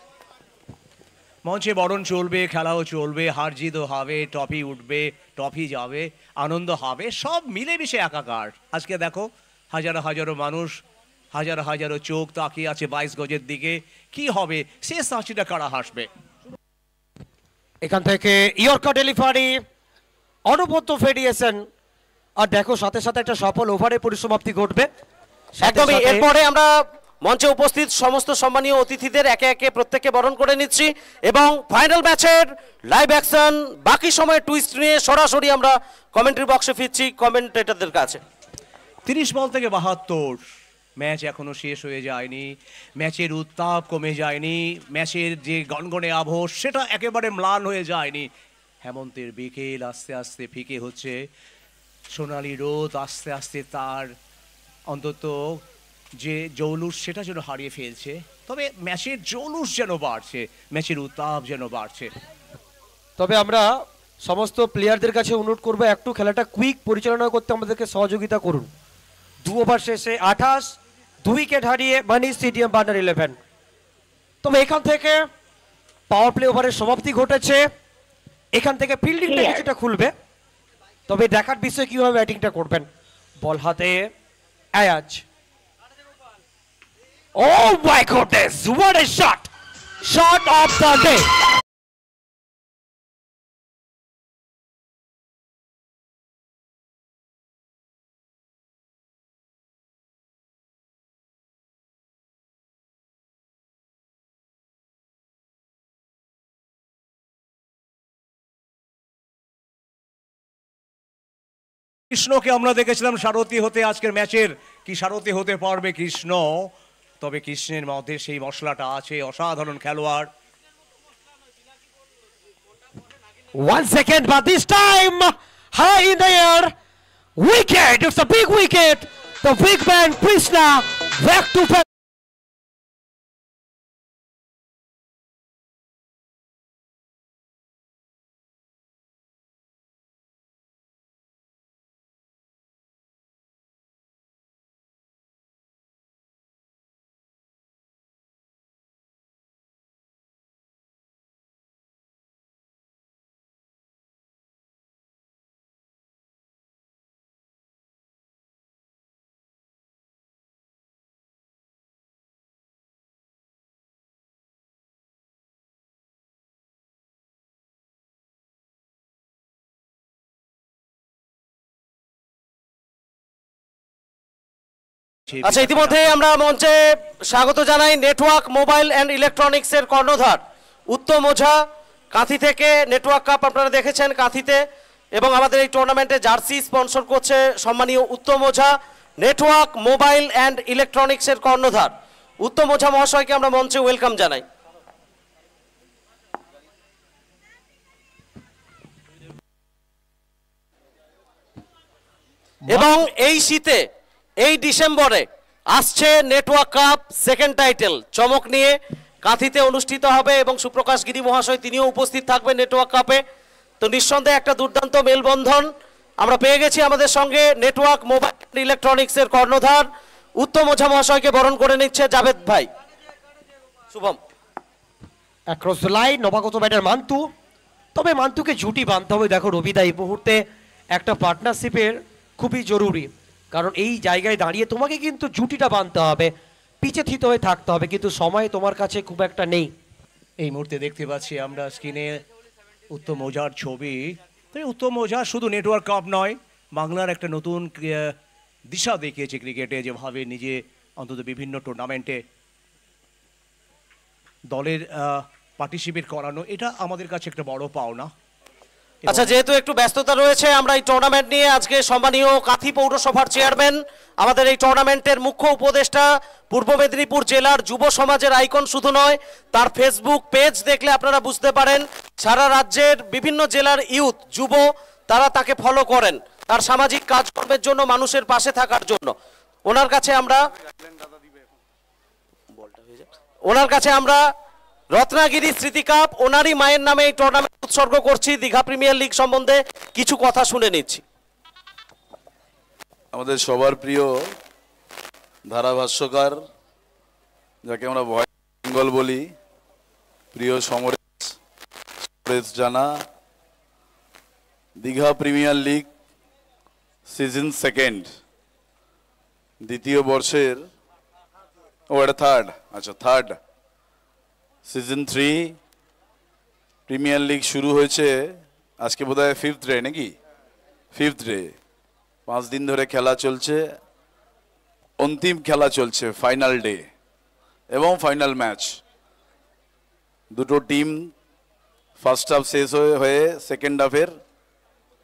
মঞ্চে বরণ চলবে, খেলাও চলবে, হার জিতও হবে, ট্রফি উঠবে, ট্রফি যাবে, আনন্দ হবে, সব মিলেমিশে একাকার। আজকে দেখো হাজারো হাজারো মানুষ, হাজারো হাজারো চোখ তাকিয়ে আছে 22 গজের দিকে। কি হবে, শেষ হাসিটা কারা হাসবে? এখান থেকে ইয়র্কার ডেলিভারি, অনবদ্য ভেরিয়েশন, আর দেখো সাথে সাথে একটা সফল ওভারের পরিসমাপ্তি ঘটবে। একদমই। এরপরে আমরা মঞ্চে উপস্থিত সমস্ত সম্মানীয় অতিথিদের একে একে প্রত্যেককে বরণ করে নিচ্ছি এবং ফাইনাল ম্যাচের লাইভ অ্যাকশন, বাকি সময় টুইস্ট নিয়ে সরাসরি আমরা কমেন্ট্রি বক্সে ফিরছি কমেন্টেটরদের কাছে। 30 বল থেকে 72, ম্যাচ এখনো শেষ হয়ে যায়নি, ম্যাচের উত্তাপ কমে যায়নি, ম্যাচের যে গনগনে আবহ সেটা একেবারে ম্লান হয়ে যায়নি। হেমন্তের বিকেল আস্তে আস্তে ফিকে হচ্ছে, সোনালি রোদ আস্তে আস্তে তার অন্তত যে জৌলুস সেটা যেন হারিয়ে ফেলছে। তবে ম্যাচের জৌলুস যেন বাড়ছে, ম্যাচের উত্তাপ যেন বাড়ছে। তবে আমরা সমস্ত প্লেয়ারদের কাছে অনুরোধ করবো একটু খেলাটা কুইক পরিচালনা করতে আমাদেরকে সহযোগিতা করুন। 2 ওভার শেষে 28, 2 উইকেট হারিয়ে মানি স্টেডিয়াম বান্ডার 11। তবে এখান থেকে পাওয়ার প্লে ওভারের সমাপ্তি ঘটেছে, এখান থেকে ফিল্ডিংটা কিছুটা খুলবে। তবে দেখার বিষয় কিভাবে ব্যাটিংটা করবেন। বল হাতে Ayaz, oh my goodness, what a shot of the day. কৃষ্ণকে আমরা দেখেছিলাম সারথি হতে, আজকের ম্যাচের কি সারথি হতে পারবে কৃষ্ণ? তবে কৃষ্ণের মধ্যে সেই মশলাটা আছে, অসাধারণ খেলোয়াড়। 1 second, but this time high in the air, wicket, it's a big wicket, the big man Krishna back to back. আচ্ছা, ইতিমধ্যে আমরা মঞ্চে স্বাগত জানাই নেটওয়ার্ক মোবাইল অ্যান্ড ইলেকট্রনিক্স এর কর্ণধার উত্তম ওঝা। কাঁথি থেকে নেটওয়ার্ক কাপ আপনারা দেখেছেন কাঁথিতে, এবং আমাদের এই টুর্নামেন্টে জার্সি স্পন্সর করছে সম্মানীয় উত্তম ওঝা, নেটওয়ার্ক মোবাইল অ্যান্ড ইলেকট্রনিক্স এর কর্ণধার উত্তম ওঝা মহাশয়কে আমরা মঞ্চে ওয়েলকাম জানাই। এবং এই শীতে, এই ডিসেম্বরে আসছে নেটওয়ার্ক কাপ সেকেন্ড টাইটেল চমক নিয়ে কাঁথিতে অনুষ্ঠিত হবে, এবং সুপ্রকাশ গিরি মহাশয় তিনিও উপস্থিত থাকবেন নেটওয়ার্ক কাপে। তো নিঃসন্দেহে একটা দুর্দান্ত মেলবন্ধন আমরা পেয়ে গেছি। আমাদের সঙ্গে নেটওয়ার্ক মোবাইল ইলেকট্রনিক্স এর কর্ণধার উত্তম ওঝা মহাশয়কে বরণ করে নিচ্ছে জাভেদ ভাই। শুভম অ্যাক্রস দ্য লাইন নবাগত ব্যাটার মান্তু, তবে মান্তুকে জুটি বাঁধতে হবে। দেখো রবিদা, এই মুহূর্তে একটা পার্টনারশিপের খুবই জরুরি, কারণ এই জায়গায় দাঁড়িয়ে তোমাকে কিন্তু জুটিটা বাঁধতে হবে, পিছে থিত হয়ে থাকতে হবে, কিন্তু সময় তোমার কাছে খুব একটা নেই। এই মুহূর্তে দেখতে পাচ্ছি আমরা স্ক্রিনে উত্তম ওঝার ছবি। তবে উত্তম ওঝা শুধু নেটওয়ার্ক কাপ নয়, বাংলার একটা নতুন দিশা দেখিয়েছে ক্রিকেটে, যেভাবে নিজে অন্তত বিভিন্ন টুর্নামেন্টে দলের পার্টিসিপেট করানো, এটা আমাদের কাছে একটা বড় পাওনা। আচ্ছা, যেহেতু একটু ব্যস্ততা রয়েছে, আমরা এই টুর্নামেন্ট নিয়ে আজকে সম্মানীয় কাঁথি পৌরসভার চেয়ারম্যান, আমাদের এই টুর্নামেন্টের মুখ্য উপদেষ্টা, পূর্ব মেদিনীপুর জেলার যুব সমাজের আইকন শুধু নয়, তার ফেসবুক পেজ দেখলে আপনারা বুঝতে পারেন সারা রাজ্যের বিভিন্ন জেলার ইউথ যুব তারা তাকে ফলো করেন তার সামাজিক কাজকর্মের জন্য, মানুষের পাশে থাকার জন্য। ওনার কাছে আমরা রত্নাগিরি স্মৃতি কাপ ওনারই মায়ের নামে এই টুর্নামেন্ট উৎসর্গ করছি। দীঘা প্রিমিয়ার লিগ সম্বন্ধে কিছু কথা শুনে নিচ্ছি। আমাদের সবার প্রিয় ধারাভাষ্যকার, যাকে আমরা ভয়েস বেঙ্গল বলি, প্রিয় সমরেশ জানা, Digha premier league season second, দ্বিতীয় বর্ষের, এটা থার্ড, আচ্ছা থার্ড, সিজন 3 প্রিমিয়ার লিগ শুরু হয়েছে আজকে বোধহয় 5th ডে নাকি, 5th ডে। 5 দিন ধরে খেলা চলছে, অন্তিম খেলা চলছে, ফাইনাল ডে এবং ফাইনাল ম্যাচ। দুটো টিম ফার্স্ট হাফ শেষ হয়ে সেকেন্ড হাফের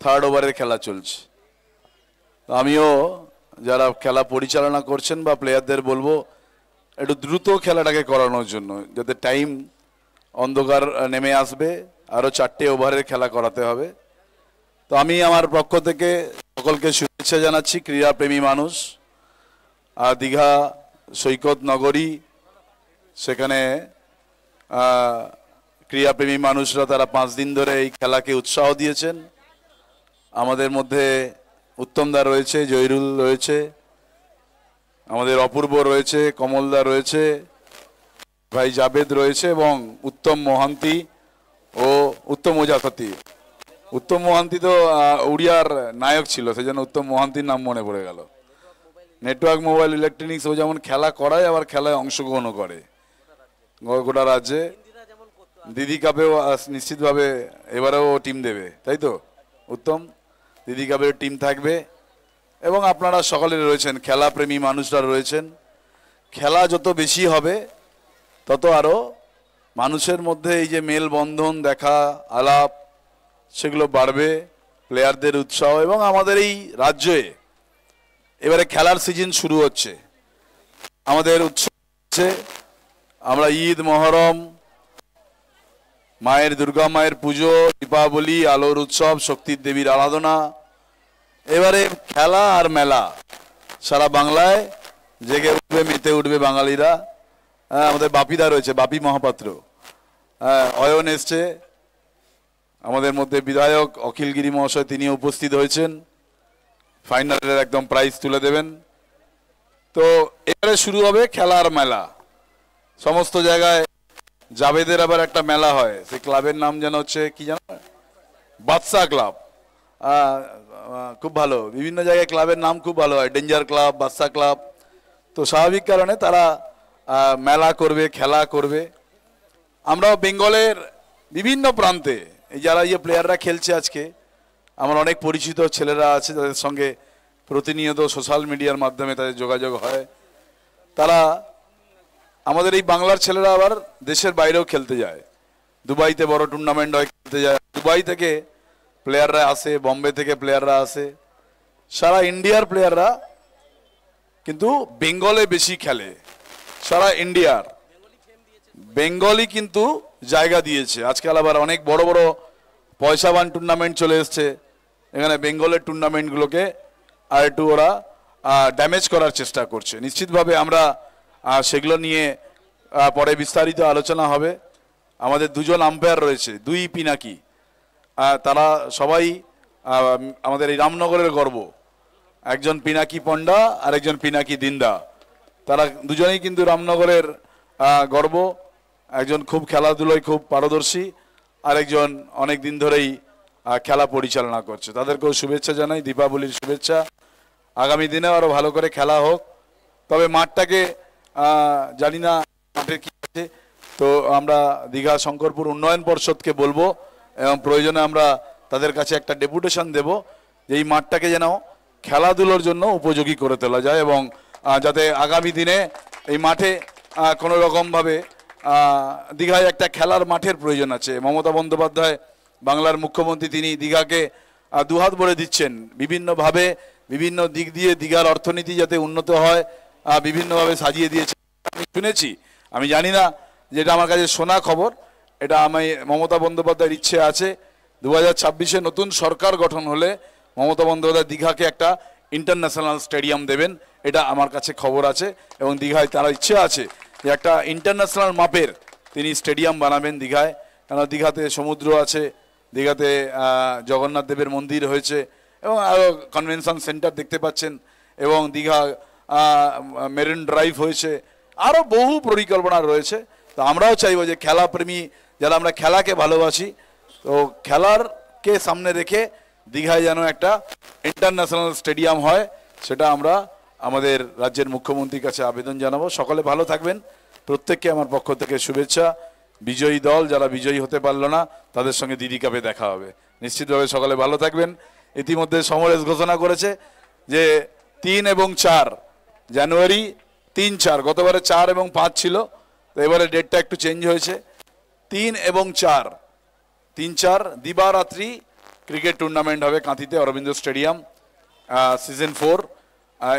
থার্ড ওভারের খেলা চলছে। আমিও যারা খেলা পরিচালনা করছেন বা প্লেয়ারদের বলবো একটু দ্রুত খেলাটাকে করানোর জন্য, যাতে টাইম অন্ধকার নেমে আসবে, আরও 4টে ওভারের খেলা করাতে হবে। তো আমি আমার পক্ষ থেকে সকলকে শুভেচ্ছা জানাচ্ছি, ক্রীড়াপ্রেমী মানুষ। আর দীঘা সৈকত নগরী, সেখানে ক্রীড়াপ্রেমী মানুষরা তারা 5 দিন ধরে এই খেলাকে উৎসাহ দিয়েছেন। আমাদের মধ্যে উত্তমদা রয়েছে, জয়রুল রয়েছে, আমাদের অপূর্ব রয়েছে, কমলদা রয়েছে, ভাই জাবেদ রয়েছে, এবং উত্তম মোহান্তি ও উত্তম ওঝাপতি। উত্তম মোহান্তি তো উড়িয়ার নায়ক ছিল, সেই জন্য উত্তম মোহান্তির নাম মনে পড়ে গেল। নেটওয়ার্ক মোবাইল ইলেকট্রনিক্স ও যেমন খেলা করায়, আবার খেলায় অংশগ্রহণও করে গোটা রাজ্যে। দিদি কাপেও নিশ্চিতভাবে এবারেও টিম দেবে, তাই তো উত্তম? দিদি কাপের টিম থাকবে, এবং আপনারা সকলে রয়েছেন, খেলাপ্রেমী মানুষরা রয়েছেন। খেলা যত বেশি হবে তত আরও মানুষের মধ্যে এই যে মেলবন্ধন, দেখা, আলাপ, সেগুলো বাড়বে, প্লেয়ারদের উৎসাহ। এবং আমাদের এই রাজ্যে এবারে খেলার সিজন শুরু হচ্ছে, আমাদের উৎসব হচ্ছে, আমরা ঈদ, মহরম, মায়ের দুর্গা মায়ের পুজো, দীপাবলি, আলোর উৎসব, শক্তির দেবীর আরাধনা, এবারে খেলা আর মেলা সারা বাংলায় জেগে উঠবে, মেতে উঠবে বাঙালিরা। আমাদের বাপিদা রয়েছে, বাপি মহাপাত্র, অয়ন এসছে, আমাদের মধ্যে বিধায়ক অখিলগিরি মহাশয় তিনি উপস্থিত হয়েছেন, ফাইনালের একদম প্রাইজ তুলে দেবেন। তো এবারে শুরু হবে খেলা আর মেলা সমস্ত জায়গায়। জাভেদের আবার একটা মেলা হয়, সেই ক্লাবের নাম যেন হচ্ছে কি জানো, বাদশা ক্লাব। খুব ভালো, বিভিন্ন জায়গায় ক্লাবের নাম খুব ভালো হয়, ডেঞ্জার ক্লাব, বাদশা ক্লাব। তো স্বাভাবিক কারণে তারা মেলা করবে, খেলা করবে। আমরাও বেঙ্গলের বিভিন্ন প্রান্তে এই যারা প্লেয়াররা খেলছে আজকে, আমার অনেক পরিচিত ছেলেরা আছে, তাদের সঙ্গে প্রতিনিয়ত সোশ্যাল মিডিয়ার মাধ্যমে তাদের যোগাযোগ হয়। তারা আমাদের এই বাংলার ছেলেরা আবার দেশের বাইরেও খেলতে যায়, দুবাইতে বড় টুর্নামেন্ট হয় খেলতে যায়, দুবাই থেকে প্লেয়াররা আসে, বম্বে থেকে প্লেয়াররা আসে, সারা ইন্ডিয়ার প্লেয়াররা কিন্তু বেঙ্গলে বেশি খেলে। সারা ইন্ডিয়ার বেঙ্গলি কিন্তু জায়গা দিয়েছে। আজকাল আবার অনেক বড় বড় পয়সাবান টুর্নামেন্ট চলে এসছে, এখানে বেঙ্গলের টুর্নামেন্টগুলোকে আর একটু ওরা ড্যামেজ করার চেষ্টা করছে। নিশ্চিতভাবে আমরা সেগুলো নিয়ে পরে বিস্তারিত আলোচনা হবে। আমাদের দুজন আম্পায়ার রয়েছে, দুই পিনাকি, তারা সবাই আমাদের এই রামনগরের গর্ব। একজন পিনাকি পণ্ডা আর একজন পিনাকি দিন্দা, তারা দুজনেই কিন্তু রামনগরের গর্ব। একজন খুব খেলাধুলোয় খুব পারদর্শী, আরেকজন অনেক দিন ধরেই খেলা পরিচালনা করছে। তাদেরকেও শুভেচ্ছা জানাই, দীপাবলির শুভেচ্ছা। আগামী দিনে আরও ভালো করে খেলা হোক। তবে মাঠটাকে জানি না মাঠের কি আছে, তো আমরা দীঘা শঙ্করপুর উন্নয়ন পর্ষদকে বলবো এবং প্রয়োজনে আমরা তাদের কাছে একটা ডেপুটেশন দেব যে এই মাঠটাকে যেন খেলাধুলোর জন্য উপযোগী করে তোলা যায় এবং যাতে আগামী দিনে এই মাঠে কোনো রকমভাবে দীঘায় একটা খেলার মাঠের প্রয়োজন আছে। মমতা বন্দ্যোপাধ্যায় বাংলার মুখ্যমন্ত্রী, তিনি দীঘাকে দুহাত ভরে দিচ্ছেন বিভিন্নভাবে, বিভিন্ন দিক দিয়ে দীঘার অর্থনীতি যাতে উন্নত হয় বিভিন্নভাবে সাজিয়ে দিয়েছে। আমি শুনেছি, আমি জানি না, যেটা আমার কাছে শোনা খবর, এটা আমি মমতা বন্দ্যোপাধ্যায়ের ইচ্ছে আছে 2026-এ নতুন সরকার গঠন হলে মমতা বন্দ্যোপাধ্যায় দীঘাকে একটা ইন্টারন্যাশনাল স্টেডিয়াম দেবেন, এটা আমার কাছে খবর আছে। এবং দীঘায় তার ইচ্ছে আছে যে একটা ইন্টারন্যাশনাল মাপের তিনি স্টেডিয়াম বানাবেন দীঘায়, কেন দীঘাতে সমুদ্র আছে, দীঘাতে জগন্নাথ দেবের মন্দির হয়েছে এবং আরও কনভেনশন সেন্টার দেখতে পাচ্ছেন, এবং দীঘা মেরিন ড্রাইভ হয়েছে, আরও বহু পরিকল্পনা রয়েছে। তো আমরাও চাইবো যে খেলাপ্রেমী যারা আমরা খেলাকে ভালোবাসি, তো খেলারকে সামনে রেখে দীঘায় যেন একটা ইন্টারন্যাশনাল স্টেডিয়াম হয়, সেটা আমরা আমাদের রাজ্যের মুখ্যমন্ত্রীর কাছে আবেদন জানাবো। সকলে ভালো থাকবেন, প্রত্যেককে আমার পক্ষ থেকে শুভেচ্ছা। বিজয়ী দল যারা বিজয়ী হতে পারলো না তাদের সঙ্গে দিদি কাপে দেখা হবে। নিশ্চিতভাবে সকলে ভালো থাকবেন। ইতিমধ্যে সমরেশ ঘোষণা করেছে যে 3 এবং 4 জানুয়ারি, 3-4, গতবারে 4 এবং 5 ছিল, তো এবারে ডেটটা একটু চেঞ্জ হয়েছে, 3 এবং 4, 3-4 দিবারাত্রি ক্রিকেট টুর্নামেন্ট হবে কাঁথিতে অরবিন্দ স্টেডিয়াম, সিজন 4।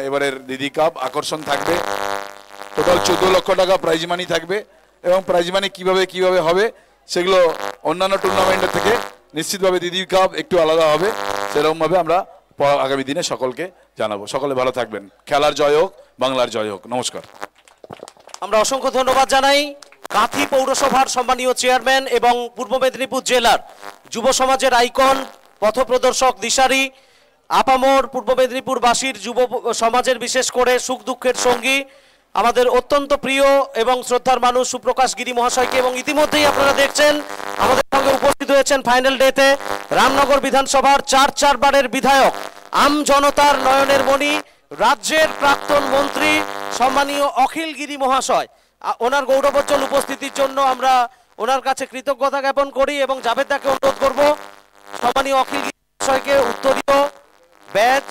এবারের দিদি কাপ আকর্ষণ থাকবে, টোটাল 14 লক্ষ টাকা প্রাইজ মানি থাকবে এবং প্রাইজ মানি কিভাবে হবে সেগুলো অন্যান্য টুর্নামেন্টের থেকে নিশ্চিতভাবে দিদি কাপ একটু আলাদা হবে, সেরকমভাবে আমরা আগামী দিনে সকলকে জানাবো। সকলে ভালো থাকবেন, খেলার জয় হোক, বাংলার জয় হোক। নমস্কার। আমরা অসংখ্য ধন্যবাদ জানাই কাঁথি পৌরসভার সম্মানীয় চেয়ারম্যান এবং পূর্ব মেদিনীপুর জেলার যুব সমাজের আইকন, পথপ্রদর্শক, দিশারি, আপামর পূর্ব মেদিনীপুরবাসীর যুব সমাজের বিশেষ করে সুখ দুঃখের সঙ্গী, আমাদের অত্যন্ত প্রিয় এবং শ্রদ্ধার মানুষ সুপ্রকাশ গিরি মহাশয়কে। এবং ইতিমধ্যেই আপনারা দেখছেন আমাদের সঙ্গে উপস্থিত হয়েছেন ফাইনাল ডেতে রামনগর বিধানসভার 4 বারের বিধায়ক, আম জনতার নয়নের মণি, রাজ্যের প্রাক্তন মন্ত্রী সম্মানীয় অখিল গিরি মহাশয়। ওনার গৌরবোজ্জ্বল উপস্থিতির জন্য আমরা ওনার কাছে কৃতজ্ঞতা জ্ঞাপন করি এবং জাভেদদাকে অনুরোধ করব সম্মানীয় অখিল গিরি মহাশয়কে উত্তরীয়, ব্যাজ,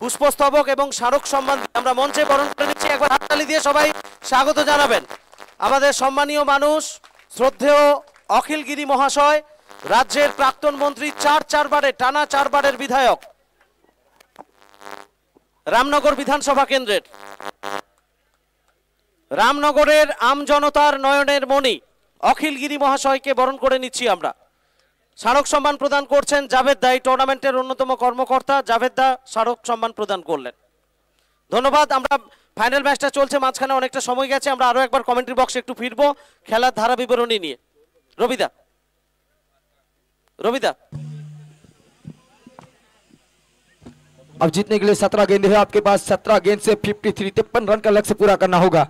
পুষ্পস্তবক এবং স্মারক সম্মান আমরা মঞ্চে বরণ করে নিচ্ছি। একবার হাততালি দিয়ে সবাই স্বাগত জানাবেন আমাদের সম্মানীয় মানুষ, শ্রদ্ধেয় অখিল গিরি মহাশয়, রাজ্যের প্রাক্তন মন্ত্রী, 4 বারের টানা 4 বারের বিধায়ক, রামনগর বিধানসভা কেন্দ্রের, রামনগরের আম জনতার নয়নের মণি অখিল গিরি মহাশয়কে বরণ করে নিচ্ছি আমরা। স্মারক সম্মান প্রদান করছেন জাভেদদা, এই টুর্নামেন্টের অন্যতম কর্মকর্তা জাভেদদা স্মারক সম্মান প্রদান করলেন। ধন্যবাদ। আমরা ফাইনাল ম্যাচটা চলছে, মাঝখানে অনেকটা সময় গেছে, আমরা আরো একবার কমেন্ট্রি বক্সে একটু ফিরবো খেলার ধারা বিবরণী নিয়ে। রবিদা अब जीतने के लिए 17 गेंद है आपके पास। 17 गेंद से 53 रन का लक्ष्य पूरा करना होगा।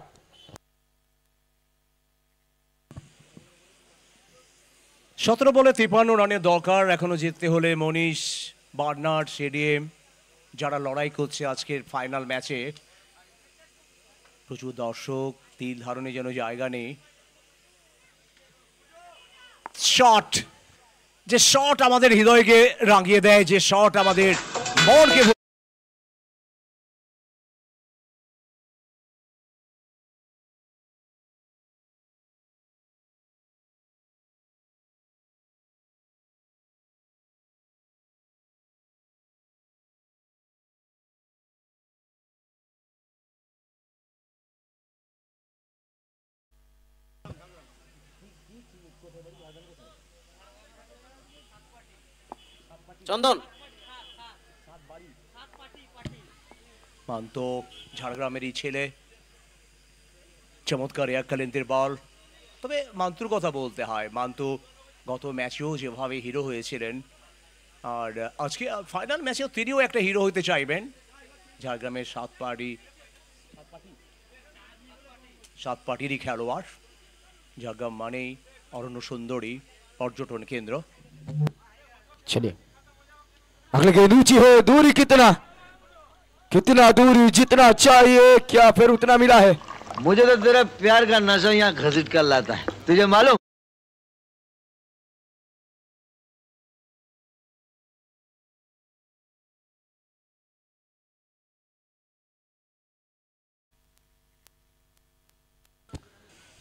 17 বলে 53 রানের দরকার এখনো জিততে হলে মনীষ, বার্নার্ড, স্টেডিয়াম যারা লড়াই করছে আজকের ফাইনাল ম্যাচে। প্রচুর দর্শক, তিল ধারণে যেন জায়গা নেই। শট, যে শট আমাদের হৃদয়কে রাঙিয়ে দেয়, যে শট আমাদের মনকে চন্দন মান্তু ঝাড়গ্রামেরই ছেলে, চমৎকার এককালীনদের বল। তবে মান্তুর কথা বলতে হয়, মান্তু গত ম্যাচেও যেভাবে হিরো হয়েছিলেন, আর আজকে ফাইনাল ম্যাচেও তিনিও একটা হিরো হতে চাইবেন। ঝাড়গ্রামের সাত পাটিরই খেলোয়াড়। ঝাড়গ্রাম মানেই অরণ্য সুন্দরী पर्यटन केंद्र। चलिए अगले गेंद ऊंची है, दूरी कितना कितना दूरी, जितना चाहिए क्या फिर उतना मिला है। मुझे तो तेरा प्यार का नशा यहाँ घसीट कर लाता है, तुझे मालूम।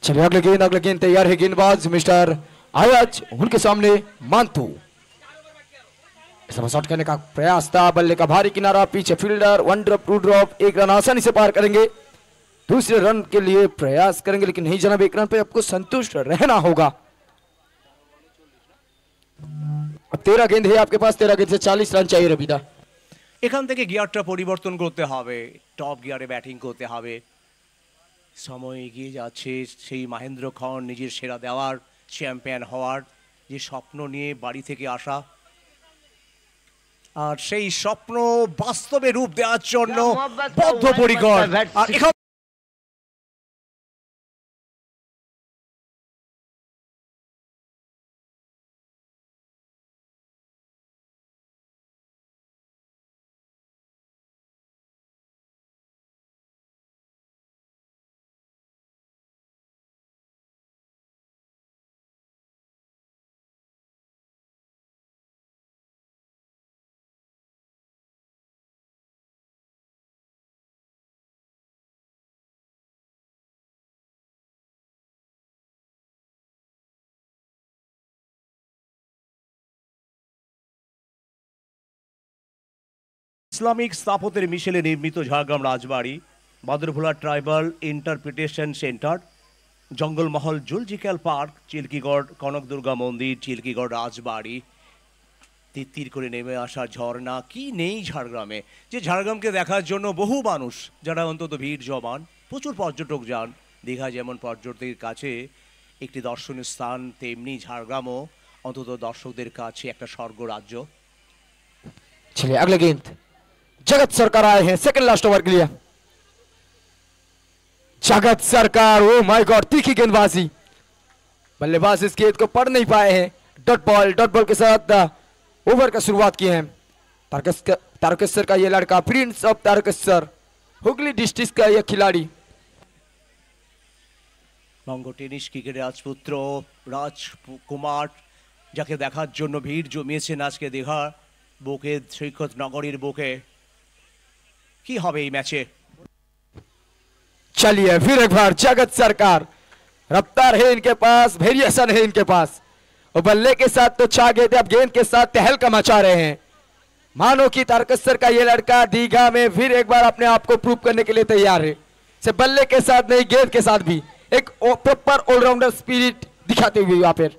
चलिए अगले गेंद तैयार है, गेंदबाज मिस्टर आयाज, उनके सामने मांतू। शॉट करने का प्रयास था, बल्ले का भारी किनारा, पीछे fielder, one drop two drop, एक रन आसानी से पार करेंगे, दूसरे रन के लिए प्रयास करेंगे, लेकिन नहीं जनाब, एक रन पे आपको संतुष्ट रहना होगा। अब 13 गेंद है आपके पास, 13 गेंद से 40 रन चाहिए रविदा। এখান থেকে গিয়ারটা পরিবর্তন করতে হবে, টপ গিয়ারে ব্যাটিং করতে হবে। সময় এগিয়ে যাচ্ছে, সেই মহেন্দ্র খন নিজের সেরা দেওয়ার, চ্যাম্পিয়ন হওয়ার যে স্বপ্ন নিয়ে বাড়ি থেকে আসা, আর সেই স্বপ্ন বাস্তবে রূপ দেওয়ার জন্য বদ্ধপরিকর। আর এখান ইসলামিক স্থাপত্যের মিশেলে নির্মিত Jhargram Rajbari, Badarbhola tribal interpretation centre, Jangalmahal zoological park, Chilkigarh Kanakdurga মন্দির, চিল্কিগড় রাজবাড়ি, তিত্তির করে নেমে আসা ঝর্ণা, কি নেই ঝাড়গ্রামে, যে ঝাড়গ্রামকে দেখার জন্য বহু মানুষ যারা অন্তত ভিড় জমান, প্রচুর পর্যটক যান। দীঘা যেমন পর্যটকদের কাছে একটি দর্শনীয় স্থান, তেমনি ঝাড়গ্রামও অন্তত দর্শকদের কাছে একটা স্বর্গ রাজ্য। चलिए अगले गेंद जगत सरकार आए हैं सेकंड लास्ट ओवर के लिए। जगत सरकार, ओ माय गॉड, तीखी गेंदबाजी, बल्लेबाज इस गेंद को पढ़ नहीं पाए हैं। डॉट बॉल के साथ ओवर का शुरुआत की है। तारकेश्वर का ये लड़का, prince of Tarakeswar, Hooghly district का यह खिलाड़ी। বঙ্গ টেনিস ক্রিকেটের রাজপুত্র রাজকুমার, যাকে দেখার জন্য ভিড় জমিয়েছেন আজকে দীঘা বুকে, সৈকত নগরীর বুকে। কি হবে এই ম্যাচে? चलिए फिर एक बार जगत सरकार, रफ्तार है इनके पास, वेरिएशन है इनके पास, और बल्ले के साथ तो छा गए थे, अब गेंद के साथ तहलका मचा रहे हैं। मानो कि तारकेश्वर का ये लड़का दीघा में फिर एक बार अपने आप को प्रूव करने के लिए तैयार है। सिर्फ बल्ले के साथ नहीं, गेंद के साथ भी एक प्रॉपर ऑलराउंडर स्पिरिट दिखाते हुए यहाँ पर।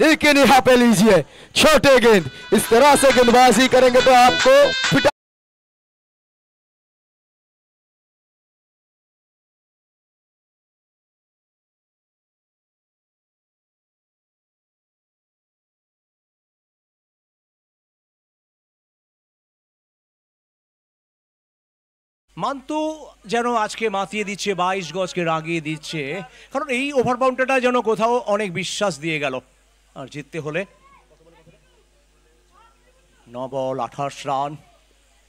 लेकिन यहाँ पे लीजिए छोटे गेंद, इस तरह से गेंदबाजी करेंगे तो आपको पिटा। মান্তু যেন আজকে মাতিয়ে দিচ্ছে, 22 গজকে রাগিয়ে দিচ্ছে, কারণ এই ওভার বাউন্ডারিটা যেন কোথাও অনেক বিশ্বাস দিয়ে গেল। আর জিততে হলে 9 বল 28 রান,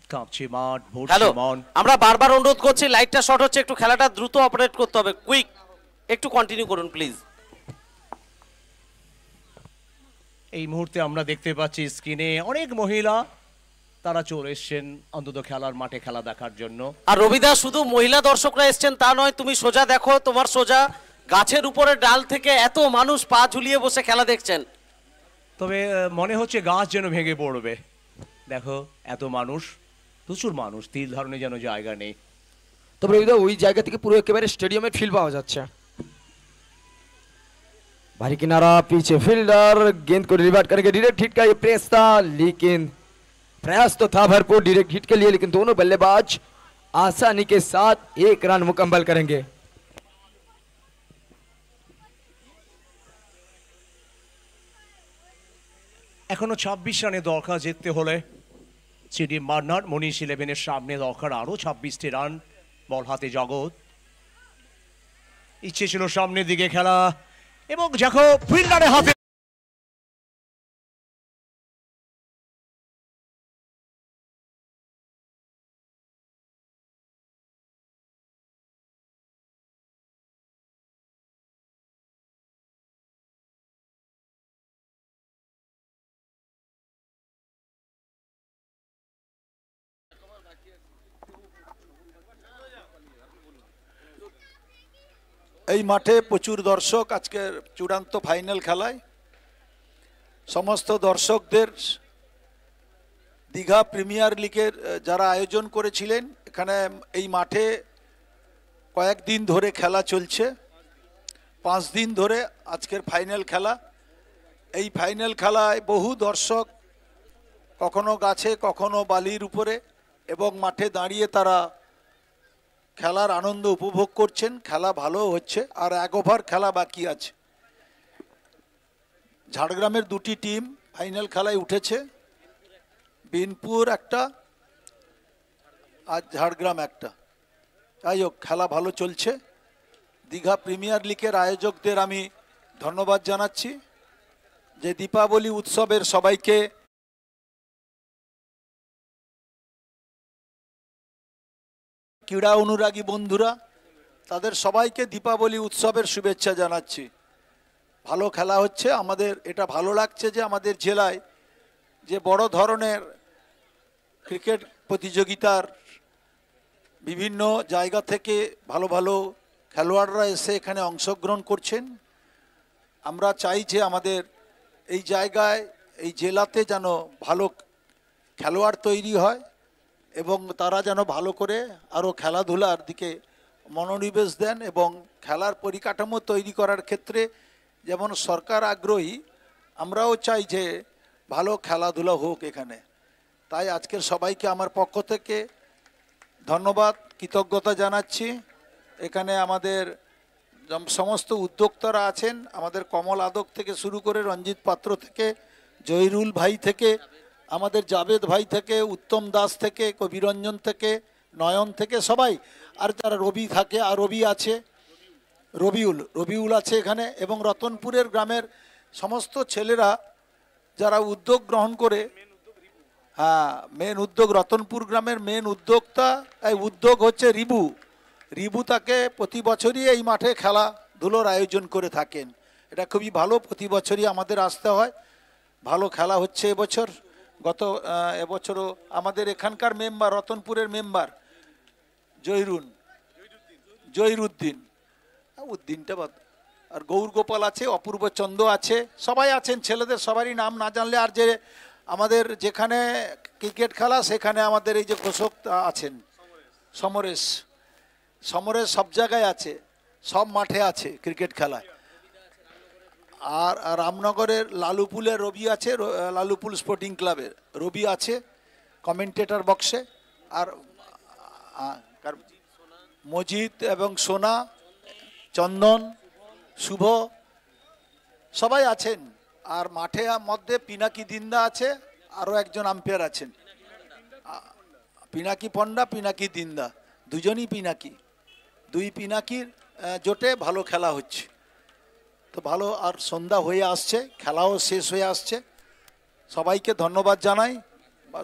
কাঁপছে মাঠ, ভোট হ্যালো, মন। আমরা বারবার অনুরোধ করছি, লাইটটা শর্ট হচ্ছে, একটু খেলাটা দ্রুত অপারেট করতে হবে, কুইক, একটু কন্টিনিউ করুন প্লিজ। এই মুহূর্তে আমরা দেখতে পাচ্ছি স্ক্রিনে অনেক মহিলা, তারা চলে এসছেন অন্তত খেলার মাঠে খেলা দেখার জন্য। আর রবিদা, শুধু মহিলা দর্শকরা এসছেন তা নয়, তুমি সোজা দেখো, তোমার সোজা গাছের উপরে ডাল থেকে এত মানুষ পা ঝুলিয়ে বসে খেলা দেখছেন। তবে মনে হচ্ছে গাছ যেন ভেঙে পড়বে। দেখো এত মানুষ, প্রচুর মানুষ, তিল ধারণে যেন জায়গা নেই। তবে ওই জায়গা থেকে পুরো একেবারে স্টেডিয়ামের ফিল পাওয়া যাচ্ছে। भारी किनारा, पीछे फील्डर, गेंद को रिवर्ट करेंगे। डायरेक्ट हिट का ये प्रयास था, लेकिन प्रयास तो था भरपूर डायरेक्ट हिट के लिए, लेकिन दोनों बल्लेबाज आसानी के साथ 1 रन मुकम्मल करेंगे। এখনো 26 রানে দরকার জিততে হলে। সিডি মার্নার মনীষ 11-এর সামনে দরকার আরো 26টি রান। বল হাতে জগৎ, ইচ্ছে ছিল সামনের দিকে খেলা এবং দেখো ফিল্ডারের হাতে এই মাঠে প্রচুর দর্শক আজকের চূড়ান্ত ফাইনাল খেলায়। সমস্ত দর্শকদের দীঘা প্রিমিয়ার লিগের যারা আয়োজন করেছিলেন, এখানে এই মাঠে কয়েকদিন ধরে খেলা চলছে, 5 দিন ধরে আজকের ফাইনাল খেলা। এই ফাইনাল খেলায় বহু দর্শক কখনো গাছে কখনো বালির উপরে এবং মাঠে দাঁড়িয়ে তারা খেলার আনন্দ উপভোগ করছেন। খেলা ভালো হচ্ছে, আর 1 ওভার খেলা বাকি আছে। ঝাড়গ্রামের 2টি টিম ফাইনাল খেলায় উঠেছে, বিনপুর একটা আর ঝাড়গ্রাম একটা। যাই হোক, খেলা ভালো চলছে। দীঘা প্রিমিয়ার লিগের আয়োজকদের আমি ধন্যবাদ জানাচ্ছি যে দীপাবলি উৎসবের সবাইকে ক্রীড়া অনুরাগী বন্ধুরা তাদের সবাইকে দীপাবলি উৎসবের শুভেচ্ছা জানাচ্ছি। ভালো খেলা হচ্ছে, আমাদের এটা ভালো লাগছে যে আমাদের জেলায় যে বড় ধরনের ক্রিকেট প্রতিযোগিতার বিভিন্ন জায়গা থেকে ভালো ভালো খেলোয়াড়রা এসে এখানে অংশগ্রহণ করছেন। আমরা চাই যে আমাদের এই জায়গায় এই জেলাতে যেন ভালো খেলোয়াড় তৈরি হয় এবং তারা যেন ভালো করে আরও খেলাধুলার দিকে মনোনিবেশ দেন এবং খেলার পরিকাঠামো তৈরি করার ক্ষেত্রে যেমন সরকার আগ্রহী, আমরাও চাই যে ভালো খেলাধুলা হোক এখানে। তাই আজকের সবাইকে আমার পক্ষ থেকে ধন্যবাদ, কৃতজ্ঞতা জানাচ্ছি। এখানে আমাদের সমস্ত উদ্যোক্তারা আছেন, আমাদের কমল আদক থেকে শুরু করে রঞ্জিত পাত্র থেকে, জহিরুল ভাই থেকে, আমাদের জাবেদ ভাই থেকে, উত্তম দাস থেকে, কবিরঞ্জন থেকে, নয়ন থেকে, সবাই। আর যারা রবি থাকে, আর রবি আছে, রবিউল আছে এখানে, এবং রতনপুরের গ্রামের সমস্ত ছেলেরা যারা উদ্যোগ গ্রহণ করে। হ্যাঁ, মেন উদ্যোগ রতনপুর গ্রামের মেন উদ্যোক্তা, এই উদ্যোগ হচ্ছে রিবু তাকে প্রতি বছরই এই মাঠে খেলাধুলোর আয়োজন করে থাকেন। এটা খুবই ভালো, প্রতি বছরই আমাদের আসতে হয়। ভালো খেলা হচ্ছে এবছর। এবছরও আমাদের এখানকার মেম্বার, রতনপুরের মেম্বার উদ্দিনটা বাদ, আর গৌর গোপাল আছে, অপূর্ব চন্দ্র আছে, সবাই আছেন। ছেলেদের সবারই নাম না জানলে, আর যে আমাদের যেখানে ক্রিকেট খেলা সেখানে আমাদের এই যে ঘোষক আছেন সমরেশ সব জায়গায় আছে, সব মাঠে আছে ক্রিকেট খেলায়। আর রামনগরের লালুপুলের রবি আছে, লালুপুল স্পোর্টিং ক্লাবের রবি আছে কমেন্টেটর বক্সে। আর মজিদ এবং সোনা, চন্দন, শুভ সবাই আছেন। আর মাঠে মধ্যে পিনাকি দিন্দা আছে, আরও একজন আম্পায়ার আছেন, পিনাকি পণ্ডা, পিনাকি দিন্দা, দুজনই পিনাকি, 2 পিনাকির জোটে ভালো খেলা হচ্ছে। তো ভালো, আর সন্ধ্যা হয়ে আসছে, খেলাও শেষ হয়ে আসছে। সবাইকে ধন্যবাদ জানাই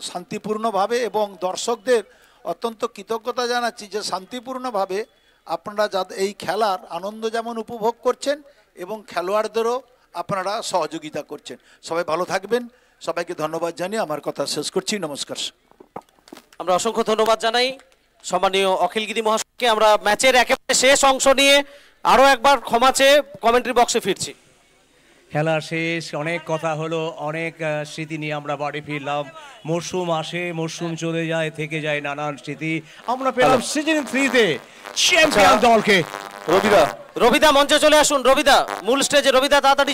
শান্তিপূর্ণভাবে, এবং দর্শকদের অত্যন্ত কৃতজ্ঞতা জানাচ্ছি যে শান্তিপূর্ণভাবে আপনারা যাদের এই খেলার আনন্দ যেমন উপভোগ করছেন এবং খেলোয়াড়দেরও আপনারা সহযোগিতা করছেন। সবাই ভালো থাকবেন, সবাইকে ধন্যবাদ জানিয়ে আমার কথা শেষ করছি। নমস্কার। আমরা অসংখ্য ধন্যবাদ জানাই সম্মানীয় অখিলগিরি মহাশয়কে। আমরা ম্যাচের একেবারে শেষ অংশ নিয়ে আরও একবার ক্ষমা চেয়ে কমেন্ট্রি বক্সে ফিরছি। খেলা শেষ, অনেক কথা হলো, অনেক স্মৃতি নিয়ে আমরা বাড়ি ফিরলাম। মরশুম আসে, মরশুম চলে যায়, থেকে যায় নানান স্মৃতি। আমরা পেলাম সিজন 3-তে চ্যাম্পিয়ন দলকে। রবিদা রবিদা মঞ্চে চলে আসুন, রবিদা মূল স্টেজে, রবিদা তাড়াতাড়ি